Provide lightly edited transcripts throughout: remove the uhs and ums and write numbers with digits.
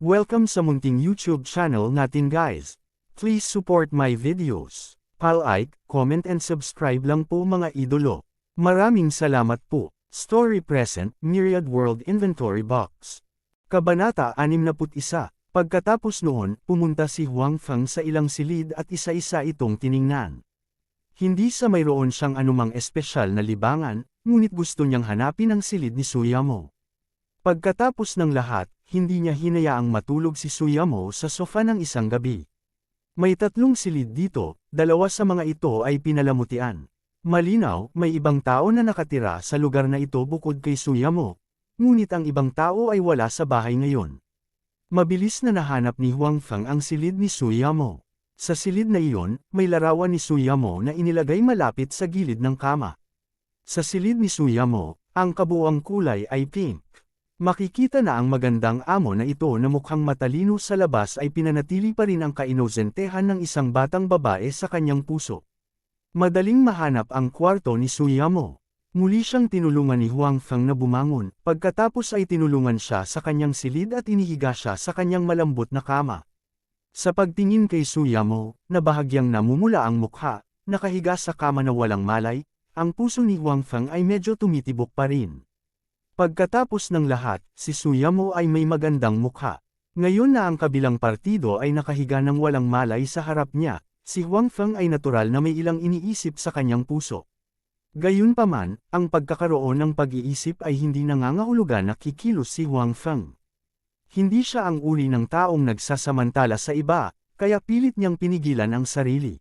Welcome sa munting YouTube channel natin guys. Please support my videos. Like, comment and subscribe lang po mga idolo. Maraming salamat po. Story Present, Myriad World Inventory Box. Kabanata 61. Pagkatapos noon, pumunta si Huang Feng sa ilang silid at isa-isa itong tiningnan. Hindi sa mayroon siyang anumang espesyal na libangan, ngunit gusto niyang hanapin ang silid ni Suyamo. Pagkatapos ng lahat, hindi niya hinayaang matulog si Suyamo sa sofa ng isang gabi. May 3 silid dito, 2 sa mga ito ay pinalamutian. Malinaw, may ibang tao na nakatira sa lugar na ito bukod kay Suyamo, ngunit ang ibang tao ay wala sa bahay ngayon. Mabilis na nahanap ni Huang Feng ang silid ni Suyamo. Sa silid na iyon, may larawan ni Suyamo na inilagay malapit sa gilid ng kama. Sa silid ni Suyamo, ang kabuuang kulay ay pink. Makikita na ang magandang amo na ito na mukhang matalino sa labas ay pinanatili pa rin ang kainosentehan ng isang batang babae sa kanyang puso. Madaling mahanap ang kwarto ni Suyamo. Muli siyang tinulungan ni Huang Feng na bumangon, pagkatapos ay tinulungan siya sa kanyang silid at inihiga siya sa kanyang malambot na kama. Sa pagtingin kay Suyamo, na bahagyang namumula ang mukha, nakahiga sa kama na walang malay, ang puso ni Huang Feng ay medyo tumitibok pa rin. Pagkatapos ng lahat, si Suyamo ay may magandang mukha. Ngayon na ang kabilang partido ay nakahiga ng walang malay sa harap niya, si Huang Feng ay natural na may ilang iniisip sa kanyang puso. Gayunpaman, ang pagkakaroon ng pag-iisip ay hindi nangangahulugan na kikilos si Huang Feng. Hindi siya ang uri ng taong nagsasamantala sa iba, kaya pilit niyang pinigilan ang sarili.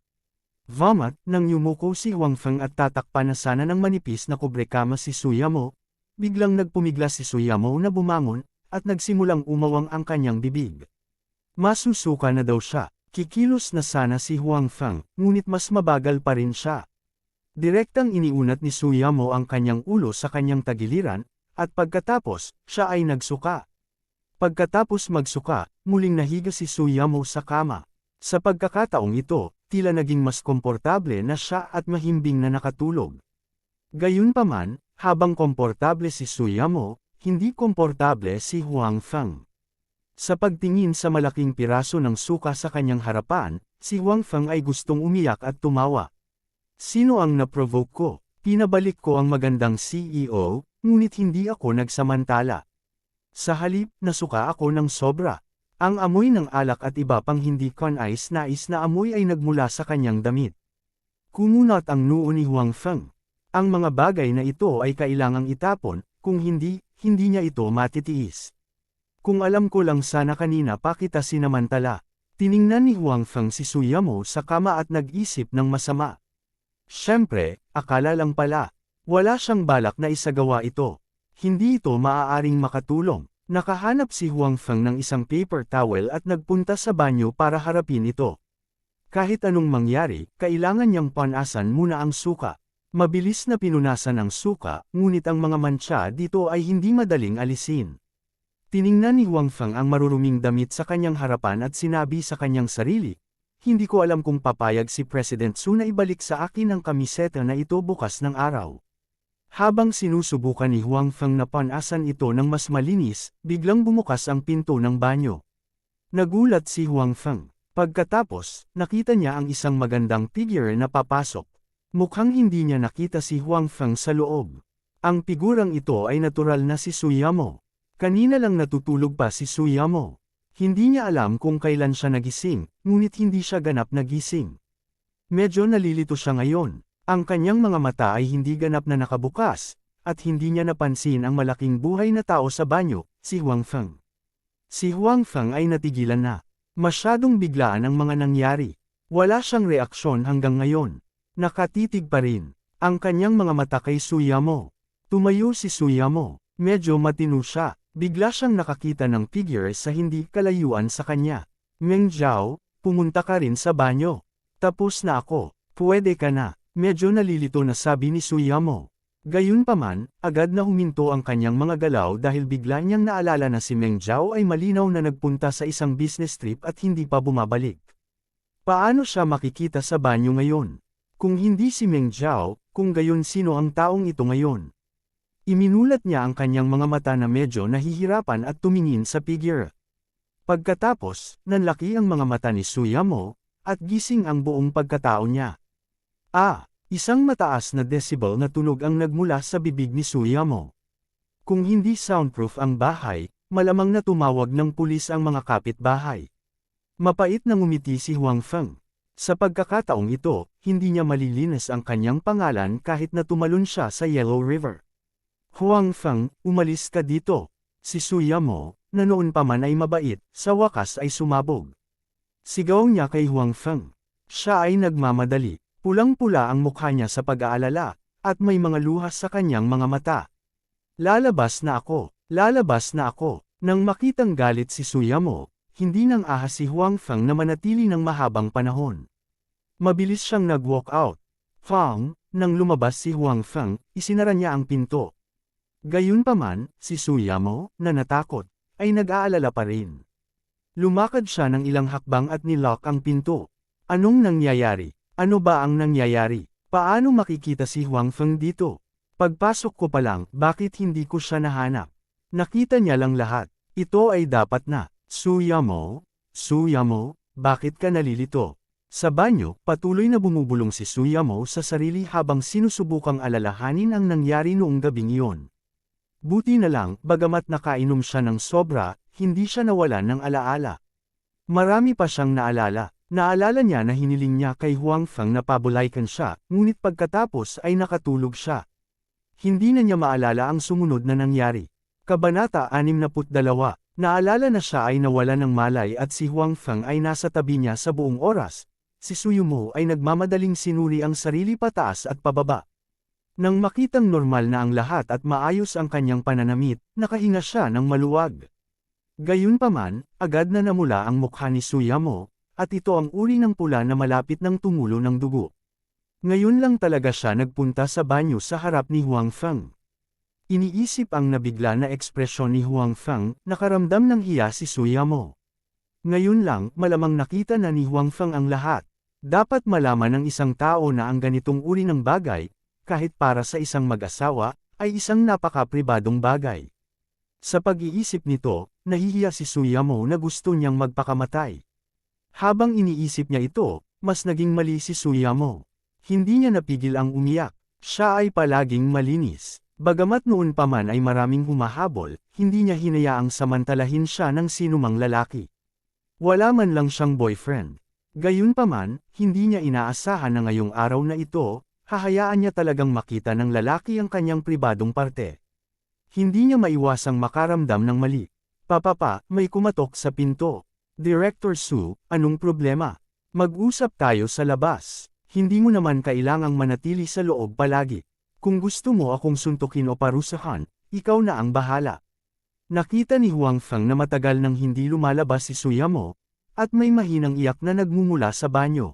Vamat, nang yumuko si Huang Feng at tatakpan na sana ng manipis na kubrekama si Suyamo, biglang nagpumiglas si Suyamo na bumangon, at nagsimulang umawang ang kanyang bibig. Masusuka na daw siya, kikilos na sana si Huang Feng, ngunit mas mabagal pa rin siya. Direktang iniunat ni Suyamo ang kanyang ulo sa kanyang tagiliran, at pagkatapos, siya ay nagsuka. Pagkatapos magsuka, muling nahiga si Suyamo sa kama. Sa pagkakataong ito, tila naging mas komportable na siya at mahimbing na nakatulog. Gayunpaman, habang komportable si Suyamo, hindi komportable si Huang Feng. Sa pagtingin sa malaking piraso ng suka sa kanyang harapan, si Huang Feng ay gustong umiyak at tumawa. Sino ang naprovoke ko? Pinabalik ko ang magandang CEO, ngunit hindi ako nagsamantala. Sa halip, nasuka ako ng sobra. Ang amoy ng alak at iba pang hindi kanais-nais na amoy ay nagmula sa kanyang damit. Kumunat ang noo ni Huang Feng. Ang mga bagay na ito ay kailangang itapon, kung hindi, hindi niya ito matitiis. Kung alam ko lang sana kanina pa kita sinamantala. Tiningnan ni Huang Feng si Suyamo sa kama at nag-isip ng masama. Siyempre, akala lang pala. Wala siyang balak na isagawa ito. Hindi ito maaaring makatulong. Nakahanap si Huang Feng ng isang paper towel at nagpunta sa banyo para harapin ito. Kahit anong mangyari, kailangan niyang panasan muna ang suka. Mabilis na pinunasan ang suka, ngunit ang mga mantsa dito ay hindi madaling alisin. Tiningnan ni Huang Feng ang maruruming damit sa kanyang harapan at sinabi sa kanyang sarili, "Hindi ko alam kung papayag si President Su na ibalik sa akin ang kamiseta na ito bukas ng araw." Habang sinusubukan ni Huang Feng na panasan ito ng mas malinis, biglang bumukas ang pinto ng banyo. Nagulat si Huang Feng. Pagkatapos, nakita niya ang isang magandang figure na papasok. Mukhang hindi niya nakita si Huang Feng sa loob. Ang figurang ito ay natural na si Suyamo. Kanina lang natutulog pa si Suyamo. Hindi niya alam kung kailan siya nagising, ngunit hindi siya ganap nagising. Medyo nalilito siya ngayon. Ang kanyang mga mata ay hindi ganap na nakabukas, at hindi niya napansin ang malaking buhay na tao sa banyo, si Huang Feng. Si Huang Feng ay natigilan na. Masyadong biglaan ang mga nangyari. Wala siyang reaksyon hanggang ngayon. Nakatitig pa rin ang kanyang mga mata kay Suyamo. Tumayo si Suyamo. Medyo matino siya. Bigla siyang nakakita ng figure sa hindi kalayuan sa kanya. "Meng Zhao, pumunta ka rin sa banyo. Tapos na ako. Pwede ka na." Medyo nalilito na sabi ni Suyamo. Gayunpaman, agad na huminto ang kanyang mga galaw dahil bigla niyang naalala na si Meng Zhao ay malinaw na nagpunta sa isang business trip at hindi pa bumabalik. Paano siya makikita sa banyo ngayon? Kung hindi si Meng Zhao, kung gayon sino ang taong ito ngayon? Iminulat niya ang kanyang mga mata na medyo nahihirapan at tumingin sa figure. Pagkatapos, nanlaki ang mga mata ni Suyamo, at gising ang buong pagkatao niya. Isang mataas na decibel na tunog ang nagmula sa bibig ni Suyamo. Kung hindi soundproof ang bahay, malamang na tumawag ng pulis ang mga kapitbahay. Mapait na ngumiti si Huang Feng. Sa pagkakataong ito, hindi niya malilinis ang kanyang pangalan kahit na tumalon siya sa Yellow River. Huang Feng, umalis ka dito. Si Suyamo, na noon pa man ay mabait, sa wakas ay sumabog. Sigaw niya kay Huang Feng. Siya ay nagmamadali. Pulang-pula ang mukha niya sa pag-aalala, at may mga luha sa kanyang mga mata. Lalabas na ako, lalabas na ako. Nang makitang galit si Suyamo, hindi nang ahas si Huang Feng na manatili ng mahabang panahon. Mabilis siyang nag-walk out. Nang lumabas si Huang Feng, isinara niya ang pinto. Gayunpaman, si Suyamo, na natakot, ay nag-aalala pa rin. Lumakad siya ng ilang hakbang at nilock ang pinto. Anong nangyayari? Ano ba ang nangyayari? Paano makikita si Huang Feng dito? Pagpasok ko pa lang, bakit hindi ko siya nahanap? Nakita niya lang lahat. Ito ay dapat na. Suyamo, bakit ka nalilito? Sa banyo, patuloy na bumubulong si Suyamo sa sarili habang sinusubukang alalahanin ang nangyari noong gabing iyon. Buti na lang, bagamat nakainom siya ng sobra, hindi siya nawalan ng alaala. Marami pa siyang naalala. Naalala niya na hiniling niya kay Huang Feng na pabulaykan siya, ngunit pagkatapos ay nakatulog siya. Hindi na niya maalala ang sumunod na nangyari. Kabanata 62. Naalala na siya ay nawala ng malay at si Huang Feng ay nasa tabi niya sa buong oras. Si Suyamo ay nagmamadaling sinuri ang sarili pataas at pababa. Nang makitang normal na ang lahat at maayos ang kanyang pananamit, nakahinga siya ng maluwag. Gayunpaman, agad na namula ang mukha ni Suyamo, at ito ang uri ng pula na malapit ng tumulo ng dugo. Ngayon lang talaga siya nagpunta sa banyo sa harap ni Huang Feng. Iniisip ang nabigla na ekspresyon ni Huang Feng, nakaramdam ng hiya si Suyamo. Ngayon lang, malamang nakita na ni Huang Feng ang lahat. Dapat malaman ng isang tao na ang ganitong uri ng bagay, kahit para sa isang mag-asawa, ay isang napaka-pribadong bagay. Sa pag-iisip nito, nahihiya si Suyamo na gusto niyang magpakamatay. Habang iniisip niya ito, mas naging mali si Suyamo. Hindi niya napigil ang umiyak. Siya ay palaging malinis. Bagamat noon pa man ay maraming humahabol, hindi niya hinayaang samantalahin siya ng sinumang lalaki. Wala man lang siyang boyfriend. Gayunpaman, hindi niya inaasahan na ngayong araw na ito, hahayaan niya talagang makita ng lalaki ang kanyang pribadong parte. Hindi niya maiwasang makaramdam ng mali. May kumatok sa pinto. Director Su, anong problema? Mag-usap tayo sa labas. Hindi mo naman kailangang manatili sa loob palagi. Kung gusto mo akong suntukin o parusahan, ikaw na ang bahala. Nakita ni Huang Feng na matagal nang hindi lumalabas si Suyamo, at may mahinang iyak na nagmumula sa banyo.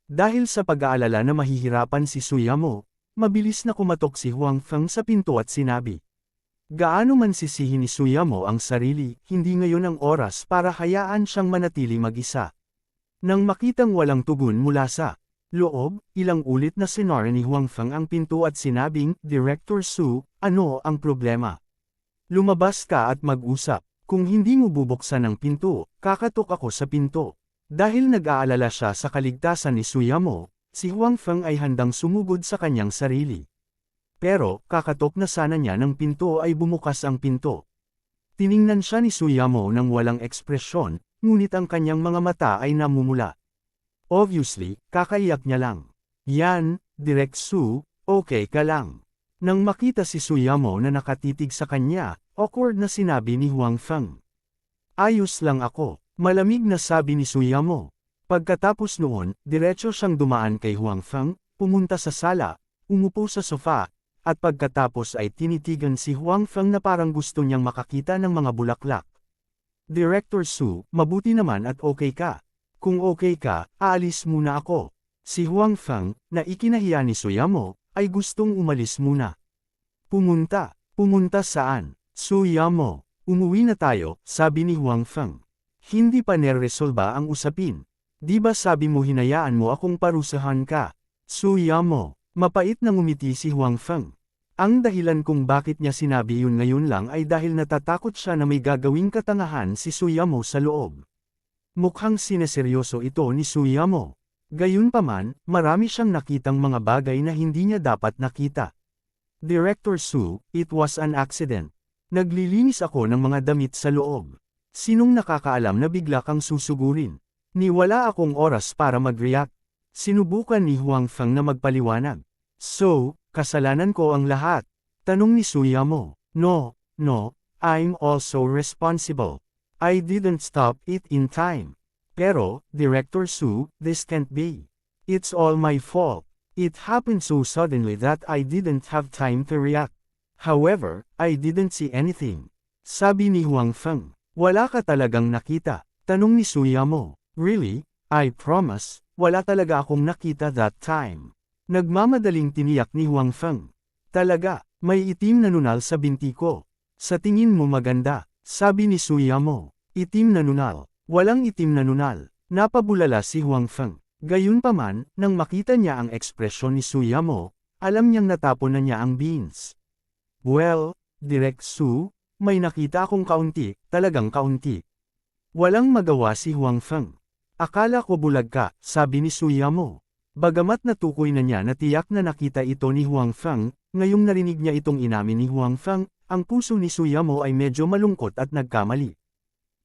Dahil sa pag-aalala na mahihirapan si Suyamo, mabilis na kumatok si Huang Feng sa pinto at sinabi. Gaano man sisihin ni Suyamo ang sarili, hindi ngayon ang oras para hayaan siyang manatili mag-isa. Nang makitang walang tugon mula sa loob, ilang ulit na sinara ni Huang Feng ang pinto at sinabing, Director Su, ano ang problema? Lumabas ka at mag-usap. Kung hindi mo bubuksan ang pinto, kakatok ako sa pinto. Dahil nag-aalala siya sa kaligtasan ni Suyamo, si Huang Feng ay handang sumugod sa kanyang sarili. Pero, kakatok na sana niya ng pinto ay bumukas ang pinto. Tiningnan siya ni Suyamo ng walang ekspresyon, ngunit ang kanyang mga mata ay namumula. Obviously, kakaiyak niya lang. Yan, Direk Su, okay ka lang. Nang makita si Suyamo na nakatitig sa kanya, awkward na sinabi ni Huang Feng. Ayos lang ako, malamig na sabi ni Suyamo. Pagkatapos noon, diretso siyang dumaan kay Huang Feng, pumunta sa sala, umupo sa sofa, at pagkatapos ay tinitigan si Huang Feng na parang gusto niyang makakita ng mga bulaklak. Director Su, mabuti naman at okay ka. Kung okay ka, aalis muna ako. Si Huang Feng, na ikinahiya ni Suyamo, ay gustong umalis muna. Pumunta saan? Suyamo, umuwi na tayo, sabi ni Huang Feng. Hindi pa neresolba ang usapin. Di ba sabi mo hinayaan mo akong parusahan ka? Suyamo, mapait na ngumiti si Huang Feng. Ang dahilan kung bakit niya sinabi yun ngayon lang ay dahil natatakot siya na may gagawing katangahan si Suyamo sa loob. Mukhang sineseryoso ito ni Suyamo. Gayunpaman, marami siyang nakitang mga bagay na hindi niya dapat nakita. Director Su, it was an accident. Naglilinis ako ng mga damit sa loob. Sinong nakakaalam na bigla kang susugurin? Wala akong oras para mag-react. Sinubukan ni Huang Feng na magpaliwanag. So, kasalanan ko ang lahat. Tanong ni Suyamo. No, I'm also responsible. I didn't stop it in time. Pero, Director Su, this can't be. It's all my fault. It happened so suddenly that I didn't have time to react. However, I didn't see anything. Sabi ni Huang Feng. Wala ka talagang nakita. Tanong ni Suyamo. Really? I promise, wala talaga akong nakita that time. Nagmamadaling tiniyak ni Huang Feng. Talaga, may itim na nunal sa binti ko. Sa tingin mo maganda, sabi ni Suyamo. Itim na nunal. Walang itim na nunal. Napabulala si Huang Feng. Gayunpaman, nang makita niya ang ekspresyon ni Suyamo, alam niyang natapon na niya ang beans. Well, Direk Su, may nakita akong kaunti, talagang kaunti. Walang magawa si Huang Feng. Akala ko bulag ka, sabi ni Suyamo. Bagamat natukoy na niya na tiyak na nakita ito ni Huang Feng, ngayong narinig niya itong inamin ni Huang Feng, ang puso ni Suyamo ay medyo malungkot at nagkamali.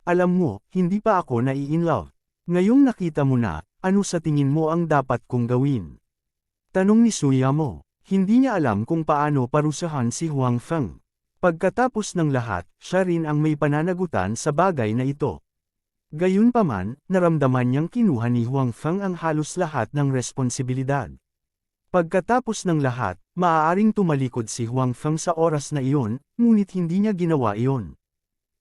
Alam mo, hindi pa ako nai-inlove. Ngayong nakita mo na, ano sa tingin mo ang dapat kong gawin? Tanong ni Suyamo. Hindi niya alam kung paano parusahan si Huang Feng. Pagkatapos ng lahat, siya rin ang may pananagutan sa bagay na ito. Gayunpaman, naramdaman niyang kinuha ni Huang Feng ang halos lahat ng responsibilidad. Pagkatapos ng lahat, maaaring tumalikod si Huang Feng sa oras na iyon, ngunit hindi niya ginawa iyon.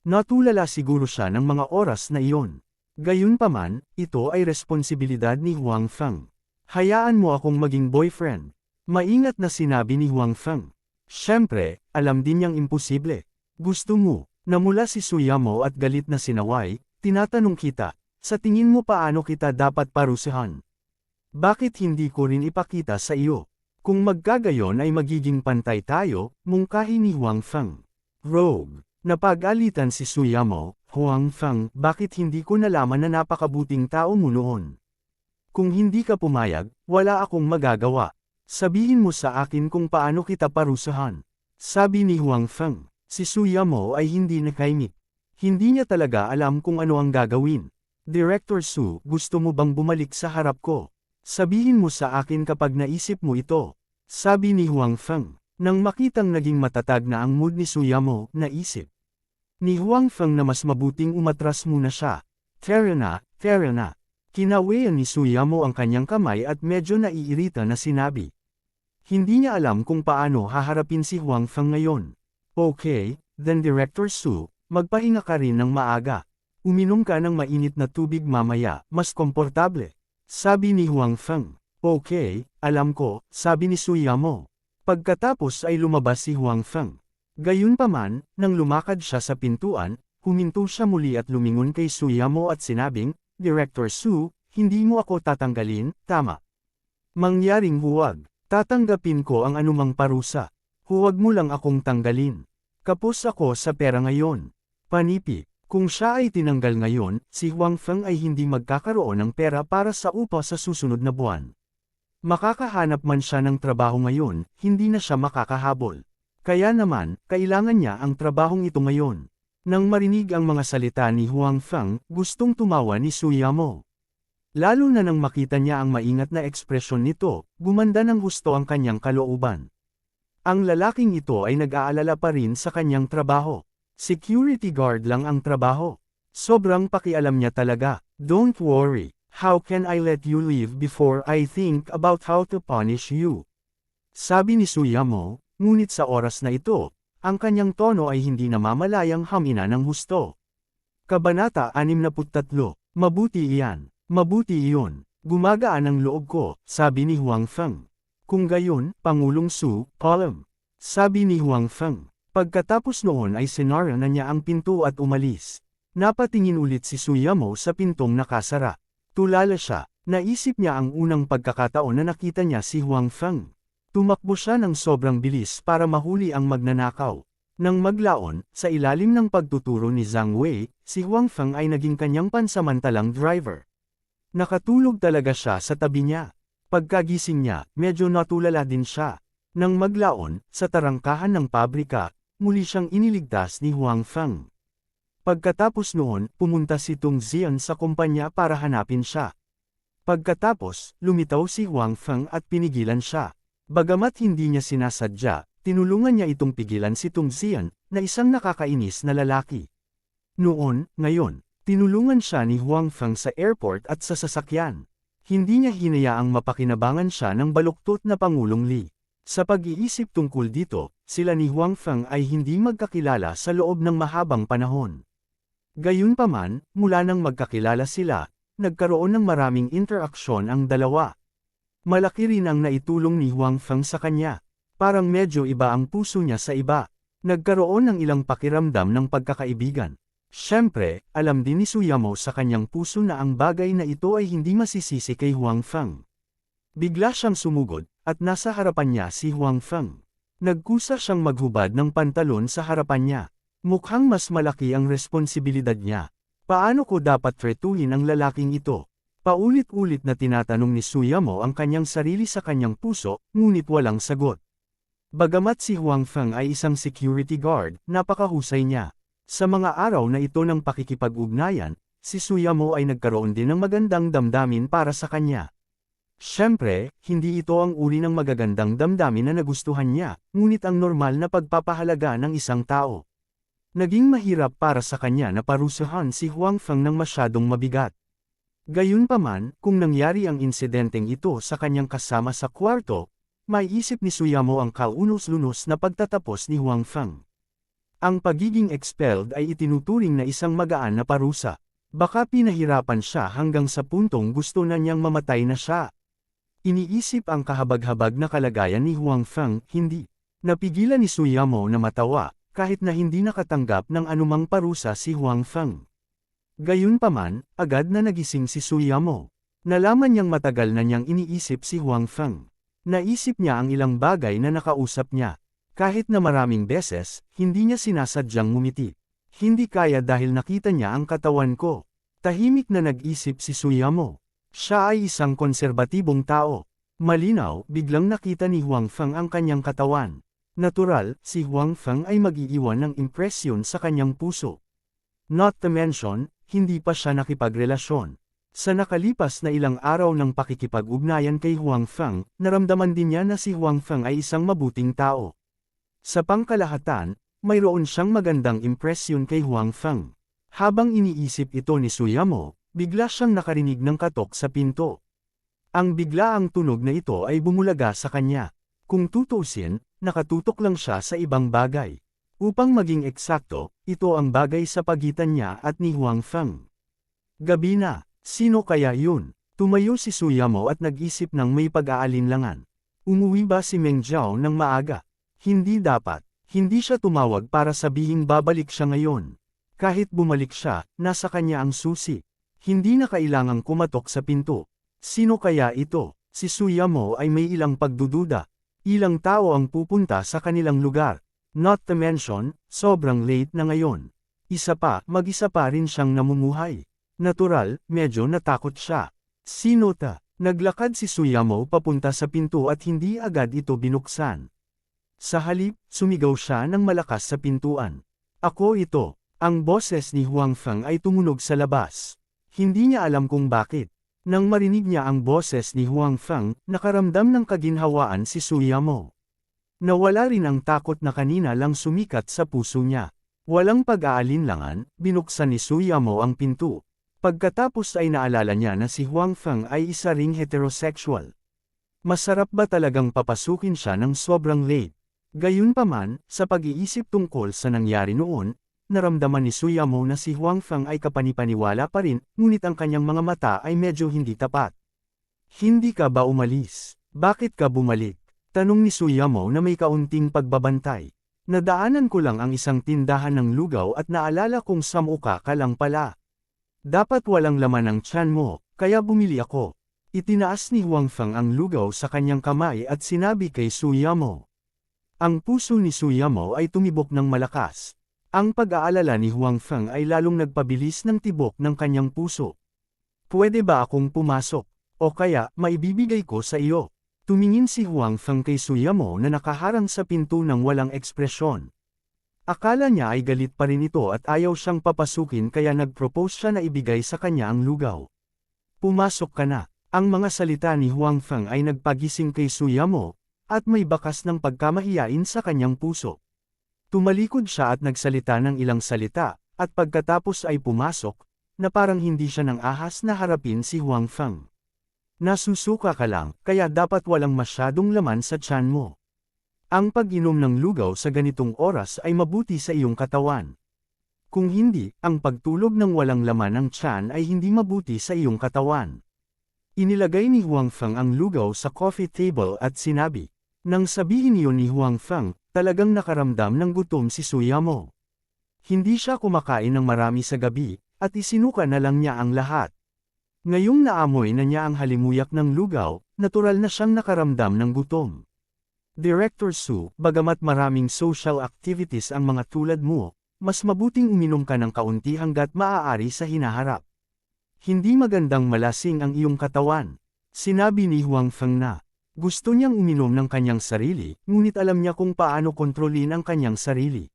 Natulala siguro siya ng mga oras na iyon. Gayunpaman, ito ay responsibilidad ni Huang Feng. Hayaan mo akong maging boyfriend. Maingat na sinabi ni Huang Feng. Siyempre, alam din niyang imposible. Gusto mo, namula si Suyamo at galit na sinaway, tinatanong kita, sa tingin mo paano kita dapat parusahan? Bakit hindi ko rin ipakita sa iyo? Kung magkagayon ay magiging pantay tayo, mungkahi ni Huang Feng. Rogue. Napag-alitan si Suyamo. Huang Feng, bakit hindi ko nalaman na napakabuting tao mo noon? Kung hindi ka pumayag, wala akong magagawa. Sabihin mo sa akin kung paano kita parusahan. Sabi ni Huang Feng. Si Suyamo ay hindi nakaimik. Hindi niya talaga alam kung ano ang gagawin. Director Su, gusto mo bang bumalik sa harap ko? Sabihin mo sa akin kapag naisip mo ito. Sabi ni Huang Feng. Nang makitang naging matatag na ang mood ni Suyamo, naisip ni Huang Feng na mas mabuting umatras muna siya. Tara na. Kinawayan ni Suyamo ang kanyang kamay at medyo naiirita na sinabi. Hindi niya alam kung paano haharapin si Huang Feng ngayon. Okay, then Director Su, magpahinga ka rin ng maaga. Uminom ka ng mainit na tubig mamaya, mas komportable. Sabi ni Huang Feng. Okay, alam ko, sabi ni Suyamo. Pagkatapos ay lumabas si Huang Feng. Gayunpaman, nang lumakad siya sa pintuan, huminto siya muli at lumingon kay Suyamo at sinabing, Director Su, hindi mo ako tatanggalin, tama. Mangyaring huwag. Tatanggapin ko ang anumang parusa. Huwag mo lang akong tanggalin. Kapos ako sa pera ngayon. Panipi, kung siya ay tinanggal ngayon, si Huang Feng ay hindi magkakaroon ng pera para sa upa sa susunod na buwan. Makakahanap man siya ng trabaho ngayon, hindi na siya makakahabol. Kaya naman, kailangan niya ang trabahong ito ngayon. Nang marinig ang mga salita ni Huang Feng, gustong tumawa ni Suyamo. Lalo na nang makita niya ang maingat na ekspresyon nito, gumanda ng husto ang kanyang kalooban. Ang lalaking ito ay nag-aalala pa rin sa kanyang trabaho. Security guard lang ang trabaho. Sobrang pakialam niya talaga. Don't worry, how can I let you leave before I think about how to punish you? Sabi ni Suyamo, ngunit sa oras na ito, ang kanyang tono ay hindi namamalayang hamina ng husto. Kabanata 63, Mabuti iyan. Mabuti iyon. Gumagaan ang loob ko, sabi ni Huang Feng. Kung gayon, Pangulong Su, Column. Sabi ni Huang Feng. Pagkatapos noon ay sinara na niya ang pinto at umalis. Napatingin ulit si Suyamo sa pintong nakasara. Tulala siya, naisip niya ang unang pagkakataon na nakita niya si Huang Feng. Tumakbo siya ng sobrang bilis para mahuli ang magnanakaw. Nang maglaon, sa ilalim ng pagtuturo ni Zhang Wei, si Huang Feng ay naging kanyang pansamantalang driver. Nakatulog talaga siya sa tabi niya. Pagkagising niya, medyo natulala din siya. Nang maglaon, sa tarangkahan ng pabrika, muli siyang iniligtas ni Huang Feng. Pagkatapos noon, pumunta si Tung Zian sa kumpanya para hanapin siya. Pagkatapos, lumitaw si Huang Feng at pinigilan siya. Bagamat hindi niya sinasadya, tinulungan niya itong pigilan si Tung Zian, na isang nakakainis na lalaki. Ngayon, tinulungan siya ni Huang Feng sa airport at sa sasakyan. Hindi niya hinayaang mapakinabangan siya ng baluktot na Pangulong Li. Sa pag-iisip tungkol dito, sila ni Huang Feng ay hindi magkakilala sa loob ng mahabang panahon. Gayunpaman, mula nang magkakilala sila, nagkaroon ng maraming interaksyon ang dalawa. Malaki rin ang naitulong ni Huang Feng sa kanya. Parang medyo iba ang puso niya sa iba. Nagkaroon ng ilang pakiramdam ng pagkakaibigan. Siyempre, alam din ni Suyamo sa kanyang puso na ang bagay na ito ay hindi masisisi kay Huang Feng. Bigla siyang sumugod, at nasa harapan niya si Huang Feng. Nagkusa siyang maghubad ng pantalon sa harapan niya. Mukhang mas malaki ang responsibilidad niya. Paano ko dapat tretuhin ang lalaking ito? Paulit-ulit na tinatanong ni Suyamo ang kanyang sarili sa kanyang puso, ngunit walang sagot. Bagamat si Huang Feng ay isang security guard, napakahusay niya. Sa mga araw na ito ng pakikipag-ugnayan, si Suyamo ay nagkaroon din ng magandang damdamin para sa kanya. Siyempre, hindi ito ang uri ng magagandang damdamin na nagustuhan niya, ngunit ang normal na pagpapahalaga ng isang tao. Naging mahirap para sa kanya na parusahan si Huang Feng ng masyadong mabigat. Gayunpaman, kung nangyari ang insidenteng ito sa kanyang kasama sa kwarto, maiisip ni Suyamo ang kaunos-lunos na pagtatapos ni Huang Feng. Ang pagiging expelled ay itinuturing na isang magaan na parusa. Baka pinahirapan siya hanggang sa puntong gusto na niyang mamatay na siya. Iniisip ang kahabag-habag na kalagayan ni Huang Feng, hindi. Napigilan ni Suyamo na matawa, kahit na hindi nakatanggap ng anumang parusa si Huang Feng. Gayunpaman, agad na nagising si Suyamo. Nalaman niyang matagal na niyang iniisip si Huang Feng. Naisip niya ang ilang bagay na nakausap niya. Kahit na maraming beses, hindi niya sinasadyang ngumiti. Hindi kaya dahil nakita niya ang katawan ko. Tahimik na nag-isip si Suyamo. Siya ay isang konserbatibong tao. Malinaw, biglang nakita ni Huang Feng ang kanyang katawan. Natural, si Huang Feng ay mag-iiwan ng impresyon sa kanyang puso. Not to mention, hindi pa siya nakipagrelasyon. Sa nakalipas na ilang araw ng pakikipag-ugnayan kay Huang Feng, naramdaman din niya na si Huang Feng ay isang mabuting tao. Sa pangkalahatan, mayroon siyang magandang impresyon kay Huang Feng. Habang iniisip ito ni Suyamo, bigla siyang nakarinig ng katok sa pinto. Ang biglaang tunog na ito ay bumulaga sa kanya. Kung tutuusin, nakatutok lang siya sa ibang bagay. Upang maging eksakto, ito ang bagay sa pagitan niya at ni Huang Feng. Gabi na, sino kaya yun? Tumayo si Suyamo at nag-isip ng may pag-aalinlangan. Umuwi ba si Meng Zhao ng maaga? Hindi dapat. Hindi siya tumawag para sabihing babalik siya ngayon. Kahit bumalik siya, nasa kanya ang susi. Hindi na kailangang kumatok sa pinto. Sino kaya ito? Si Suyamo ay may ilang pagdududa. Ilang tao ang pupunta sa kanilang lugar. Not to mention, sobrang late na ngayon. Isa pa, mag-isa pa rin siyang namumuhay. Natural, medyo natakot siya. Sino ta? Naglakad si Suyamo papunta sa pinto at hindi agad ito binuksan. Sa halip, sumigaw siya ng malakas sa pintuan. Ako ito. Ang boses ni Huang Feng ay tumunog sa labas. Hindi niya alam kung bakit. Nang marinig niya ang boses ni Huang Feng, nakaramdam ng kaginhawaan si Suyamo. Nawala rin ang takot na kanina lang sumikat sa puso niya. Walang pag-aalinlangan, binuksan ni Suyamo ang pinto. Pagkatapos ay naalala niya na si Huang Feng ay isa ring heterosexual. Masarap ba talagang papasukin siya ng sobrang late? Gayunpaman, sa pag-iisip tungkol sa nangyari noon, naramdaman ni Suyamo na si Huang Feng ay kapanipaniwala pa rin, ngunit ang kanyang mga mata ay medyo hindi tapat. Hindi ka ba umalis? Bakit ka bumalik? Tanong ni Suyamo na may kaunting pagbabantay. Nadaanan ko lang ang isang tindahan ng lugaw at naalala kong samuka ka lang pala. Dapat walang laman ang tiyan mo, kaya bumili ako. Itinaas ni Huang Feng ang lugaw sa kanyang kamay at sinabi kay Su Yamo. Ang puso ni Su Yamo ay tumibok ng malakas. Ang pag-aalala ni Huang Feng ay lalong nagpabilis ng tibok ng kanyang puso. Pwede ba akong pumasok? O kaya, maibibigay ko sa iyo. Tumingin si Huang Feng kay Su Yamo na nakaharang sa pinto ng walang ekspresyon. Akala niya ay galit pa rin ito at ayaw siyang papasukin kaya nag-propose siya na ibigay sa kanya ang lugaw. Pumasok ka na. Ang mga salita ni Huang Feng ay nagpagising kay Su Yamo, at may bakas ng pagkamahiyain sa kanyang puso. Tumalikod siya at nagsalita ng ilang salita, at pagkatapos ay pumasok, na parang hindi siya nang ahas na harapin si Huang Feng. Nasusuka ka lang, kaya dapat walang masyadong laman sa tiyan mo. Ang pag-inom ng lugaw sa ganitong oras ay mabuti sa iyong katawan. Kung hindi, ang pagtulog ng walang laman ng tiyan ay hindi mabuti sa iyong katawan. Inilagay ni Huang Feng ang lugaw sa coffee table at sinabi. Nang sabihin iyon ni Huang Feng, talagang nakaramdam ng gutom si Su Yamo. Hindi siya kumakain ng marami sa gabi, at isinuka na lang niya ang lahat. Ngayong naamoy na niya ang halimuyak ng lugaw, natural na siyang nakaramdam ng gutom. Director Su, bagamat maraming social activities ang mga tulad mo, mas mabuting uminom ka ng kaunti hanggat maaari sa hinaharap. Hindi magandang malasing ang iyong katawan. Sinabi ni Huang Feng na. Gusto niyang uminom ng kanyang sarili, ngunit alam niya kung paano kontrolin ang kanyang sarili.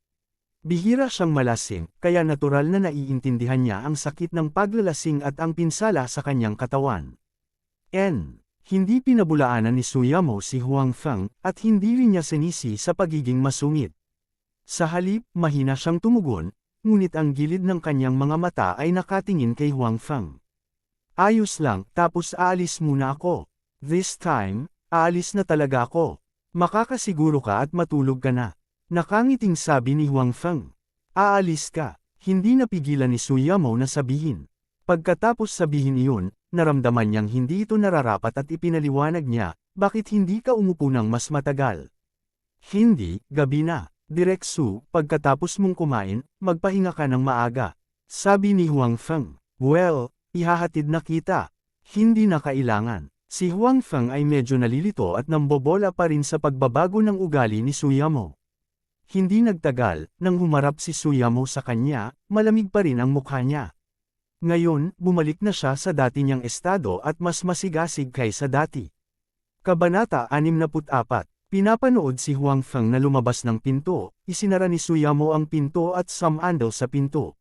Bihira siyang malasing, kaya natural na naiintindihan niya ang sakit ng paglalasing at ang pinsala sa kanyang katawan. Hindi pinabulaanan ni Su Yamo si Huang Feng, at hindi rin niya sinisi sa pagiging masungit. Sa halip, mahina siyang tumugon, ngunit ang gilid ng kanyang mga mata ay nakatingin kay Huang Feng. Ayos lang, tapos aalis muna ako. This time, aalis na talaga ako. Makakasiguro ka at matulog ka na. Nakangiting sabi ni Huang Feng. Aalis ka. Hindi napigilan ni Su Yamo na sabihin. Pagkatapos sabihin iyon, naramdaman niyang hindi ito nararapat at ipinaliwanag niya, bakit hindi ka umupo ng mas matagal? Hindi, gabi na. Direk Su, pagkatapos mong kumain, magpahinga ka ng maaga. Sabi ni Huang Feng. Well, ihahatid na kita. Hindi na kailangan. Si Huang Feng ay medyo nalilito at nambobola pa rin sa pagbabago ng ugali ni Su Yamo. Hindi nagtagal, nang humarap si Su Yamo sa kanya, malamig pa rin ang mukha niya. Ngayon, bumalik na siya sa dati niyang estado at mas masigasig kaysa dati. Kabanata 64. Pinapanood si Huang Feng na lumabas ng pinto, isinara ni Su Yamo ang pinto at sumandal sa pinto.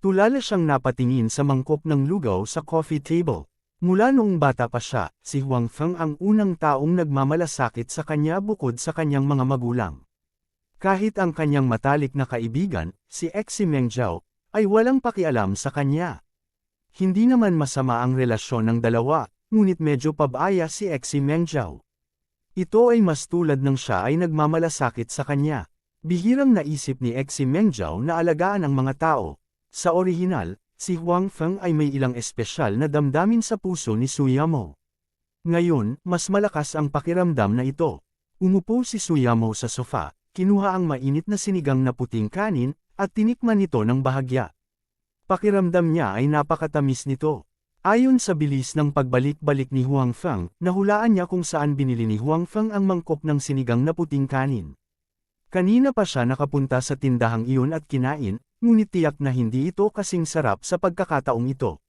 Tulala siyang napatingin sa mangkok ng lugaw sa coffee table. Mula noong bata pa siya, si Huang Feng ang unang taong nagmamalasakit sa kanya bukod sa kanyang mga magulang. Kahit ang kanyang matalik na kaibigan, si Xi Mengzhao, ay walang pakialam sa kanya. Hindi naman masama ang relasyon ng dalawa, ngunit medyo pabaya si Xi Mengzhao. Ito ay mas tulad ng siya ay nagmamalasakit sa kanya. Bihirang naisip ni Xi Mengzhao na alagaan ang mga tao. Sa orihinal, si Huang Feng ay may ilang espesyal na damdamin sa puso ni Su Yamo. Ngayon, mas malakas ang pakiramdam na ito. Umupo si Su Yamo sa sofa, kinuha ang mainit na sinigang na puting kanin, at tinikman ito ng bahagya. Pakiramdam niya ay napakatamis nito. Ayon sa bilis ng pagbalik-balik ni Huang Feng, nahulaan niya kung saan binili ni Huang Feng ang mangkok ng sinigang na puting kanin. Kanina pa siya nakapunta sa tindahang iyon at kinain, ngunit tiyak na hindi ito kasing sarap sa pagkakataong ito.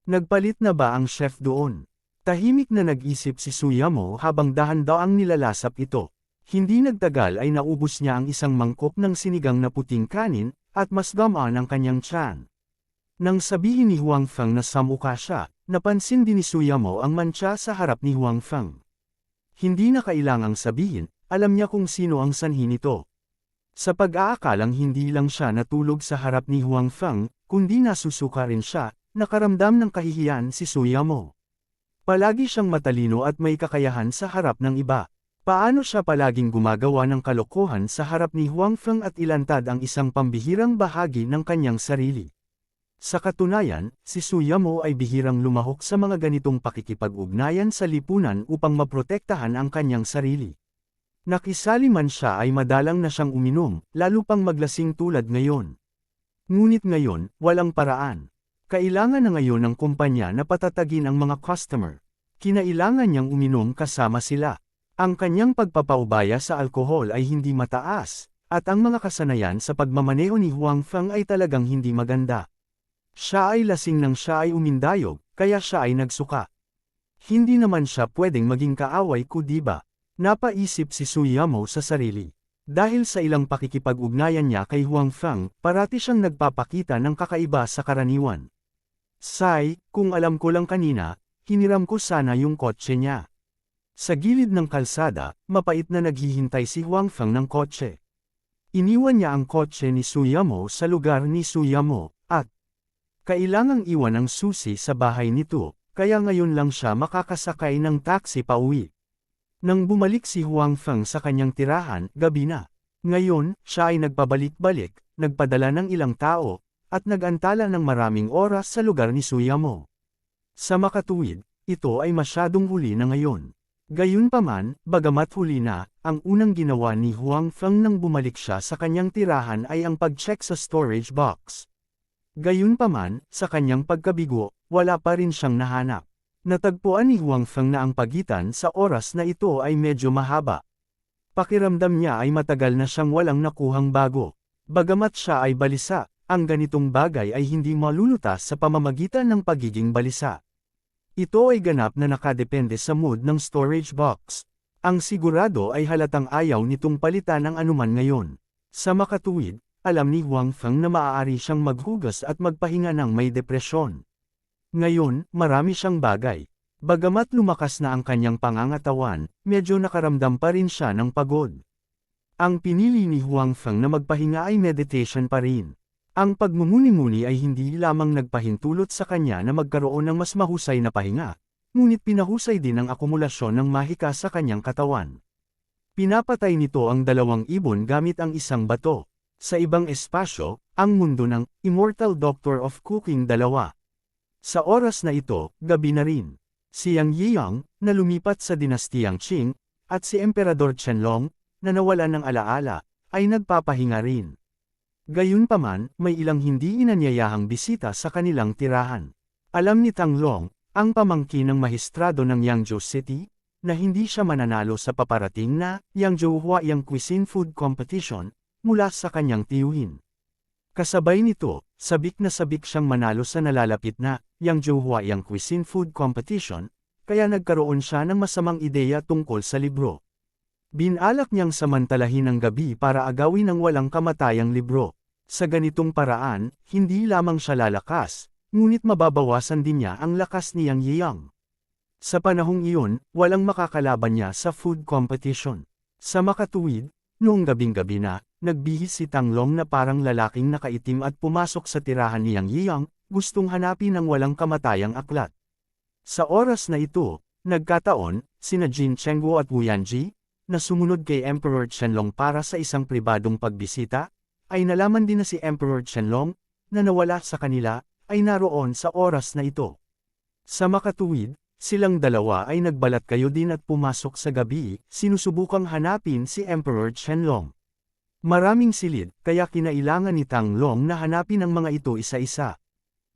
Nagpalit na ba ang chef doon? Tahimik na nag-isip si Su Yamo habang dahan-daang nilalasap ito. Hindi nagtagal ay naubos niya ang isang mangkok ng sinigang na puting kanin, at mas gamaan ang kanyang tiyan. Nang sabihin ni Huang Feng na samukha siya, napansin din ni Su Yamo ang mantsa sa harap ni Huang Feng. Hindi na kailangang sabihin, alam niya kung sino ang sanhi nito. Sa pag-aakalang hindi lang siya natulog sa harap ni Huang Feng, kundi nasusuka rin siya, nakaramdam ng kahihiyan si Su Yamo. Palagi siyang matalino at may kakayahan sa harap ng iba. Paano siya palaging gumagawa ng kalokohan sa harap ni Huang Feng at ilantad ang isang pambihirang bahagi ng kanyang sarili? Sa katunayan, si Su Yamo ay bihirang lumahok sa mga ganitong pakikipag-ugnayan sa lipunan upang maprotektahan ang kanyang sarili. Nakisali man siya ay madalang na siyang uminom, lalo pang maglasing tulad ngayon. Ngunit ngayon, walang paraan. Kailangan na ngayon ng kumpanya na patatagin ang mga customer. Kinailangan niyang uminom kasama sila. Ang kanyang pagpapaubaya sa alkohol ay hindi mataas, at ang mga kasanayan sa pagmamaneho ni Huang Feng ay talagang hindi maganda. Siya ay lasing nang siya ay umindayog, kaya siya ay nagsuka. Hindi naman siya pwedeng maging kaaway ko, diba? Napaisip si Su Yamo sa sarili. Dahil sa ilang pakikipag-ugnayan niya kay Huang Feng, parati siyang nagpapakita ng kakaiba sa karaniwan. Sai, kung alam ko lang kanina, hiniram ko sana yung kotse niya. Sa gilid ng kalsada, mapait na naghihintay si Huang Feng ng kotse. Iniwan niya ang kotse ni Su Yamo sa lugar ni Su Yamo, at kailangang iwan ang susi sa bahay nito, kaya ngayon lang siya makakasakay ng taxi pauwi. Nang bumalik si Huang Feng sa kanyang tirahan, gabi na. Ngayon, siya ay nagpabalik-balik, nagpadala ng ilang tao, at nag-antala ng maraming oras sa lugar ni Su Yamo. Sa makatuwid, ito ay masyadong huli na ngayon. Gayunpaman, bagamat huli na, ang unang ginawa ni Huang Feng nang bumalik siya sa kanyang tirahan ay ang pag-check sa storage box. Gayunpaman, sa kanyang pagkabigo, wala pa rin siyang nahanap. Natagpuan ni Huang Feng na ang pagitan sa oras na ito ay medyo mahaba. Pakiramdam niya ay matagal na siyang walang nakuhang bago. Bagamat siya ay balisa, ang ganitong bagay ay hindi malulutas sa pamamagitan ng pagiging balisa. Ito ay ganap na nakadepende sa mood ng storage box. Ang sigurado ay halatang ayaw nitong palitan ng anuman ngayon. Sa makatuwid, alam ni Huang Feng na maaari siyang maghugas at magpahinga ng may depresyon. Ngayon, marami siyang bagay. Bagamat lumakas na ang kanyang pangangatawan, medyo nakaramdam pa rin siya ng pagod. Ang pinili ni Huang Feng na magpahinga ay meditation pa rin. Ang pagmumuni-muni ay hindi lamang nagpahintulot sa kanya na magkaroon ng mas mahusay na pahinga, ngunit pinahusay din ang akumulasyon ng mahika sa kanyang katawan. Pinapatay nito ang 2 ibon gamit ang isang bato. Sa ibang espasyo, ang mundo ng Immortal Doctor of Cooking 2. Sa oras na ito, gabi na rin. Si Yang Yiyang, na lumipat sa dinastiyang Qing, at si Emperador Qianlong, na nawalan ng alaala, ay nagpapahinga rin. Gayunpaman, may ilang hindi inanyayahang bisita sa kanilang tirahan. Alam ni Tang Long, ang pamangkin ng mahistrado ng Yangzhou City, na hindi siya mananalo sa paparating na Yangzhou Huaiyang Cuisine Food Competition mula sa kanyang tiyuhin. Kasabay nito, sabik na sabik siyang manalo sa nalalapit na Yangzhou Huaiyang Cuisine Food Competition, kaya nagkaroon siya ng masamang ideya tungkol sa libro. Binalak niyang samantalahin ang gabi para agawin ang walang kamatayang libro. Sa ganitong paraan, hindi lamang siya lalakas, ngunit mababawasan din niya ang lakas ni Yang Yiyang. Sa panahong iyon, walang makakalaban niya sa food competition. Sa makatuwid, noong gabing-gabi na, nagbihis si Tang Long na parang lalaking nakaitim at pumasok sa tirahan ni Yang Yiyang, gustong hanapin ang walang kamatayang aklat. Sa oras na ito, nagkataon, sina Jin Chengguo at Wu Yanji, na sumunod kay Emperor Qianlong para sa isang pribadong pagbisita, ay nalaman din na si Emperor Qianlong, na nawala sa kanila, ay naroon sa oras na ito. Sa makatuwid, silang dalawa ay nagbalat kayo din at pumasok sa gabi, sinusubukang hanapin si Emperor Qianlong. Maraming silid, kaya kinailangan ni Tang Long na hanapin ang mga ito isa-isa.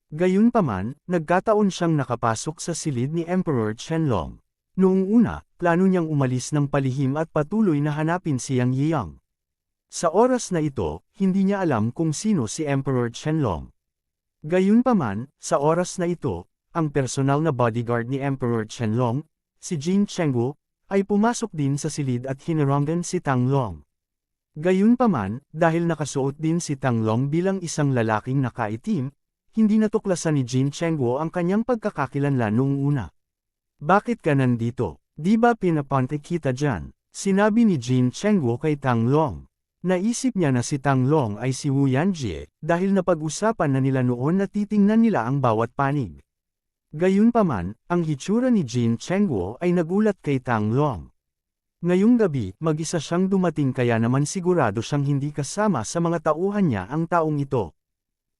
Gayunpaman, nagkataon siyang nakapasok sa silid ni Emperor Qianlong. Noong una, plano niyang umalis ng palihim at patuloy na hanapin si Yang Yiyang. Sa oras na ito, hindi niya alam kung sino si Emperor Qianlong. Gayunpaman, sa oras na ito, ang personal na bodyguard ni Emperor Qianlong, si Jin Chengguo, ay pumasok din sa silid at hinarangan si Tang Long. Gayunpaman, dahil nakasuot din si Tang Long bilang isang lalaking nakaitim, hindi natuklasan ni Jin Chengguo ang kanyang pagkakakilanlan noong una. Bakit ka nandito? Di ba pinapantik kita dyan? Sinabi ni Jin Chengguo kay Tang Long. Naisip niya na si Tang Long ay si Wu Yanjie, dahil napag-usapan na nila noon na titingnan nila ang bawat panig. Gayunpaman, ang hitsura ni Jin Chengguo ay nagulat kay Tang Long. Ngayong gabi, mag-isa siyang dumating kaya naman sigurado siyang hindi kasama sa mga tauhan niya ang taong ito.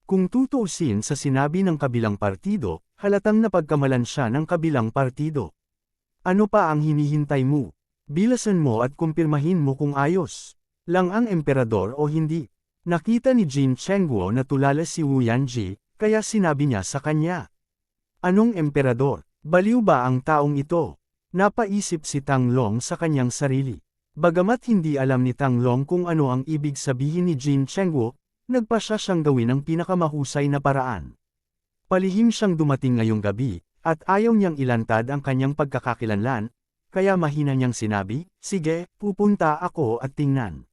Kung tutuusin sa sinabi ng kabilang partido, halatang napagkamalan siya ng kabilang partido. Ano pa ang hinihintay mo? Bilasan mo at kumpirmahin mo kung ayos lang ang emperador o hindi. Nakita ni Jin Chengguo na tulala si Wu Yanji, kaya sinabi niya sa kanya. Anong emperador? Baliw ba ang taong ito? Napaisip si Tang Long sa kanyang sarili. Bagamat hindi alam ni Tang Long kung ano ang ibig sabihin ni Jin Chengguo, nagpasya siyang gawin ang pinakamahusay na paraan. Palihim siyang dumating ngayong gabi, at ayaw niyang ilantad ang kanyang pagkakakilanlan, kaya mahina niyang sinabi, "Sige, pupunta ako at tingnan."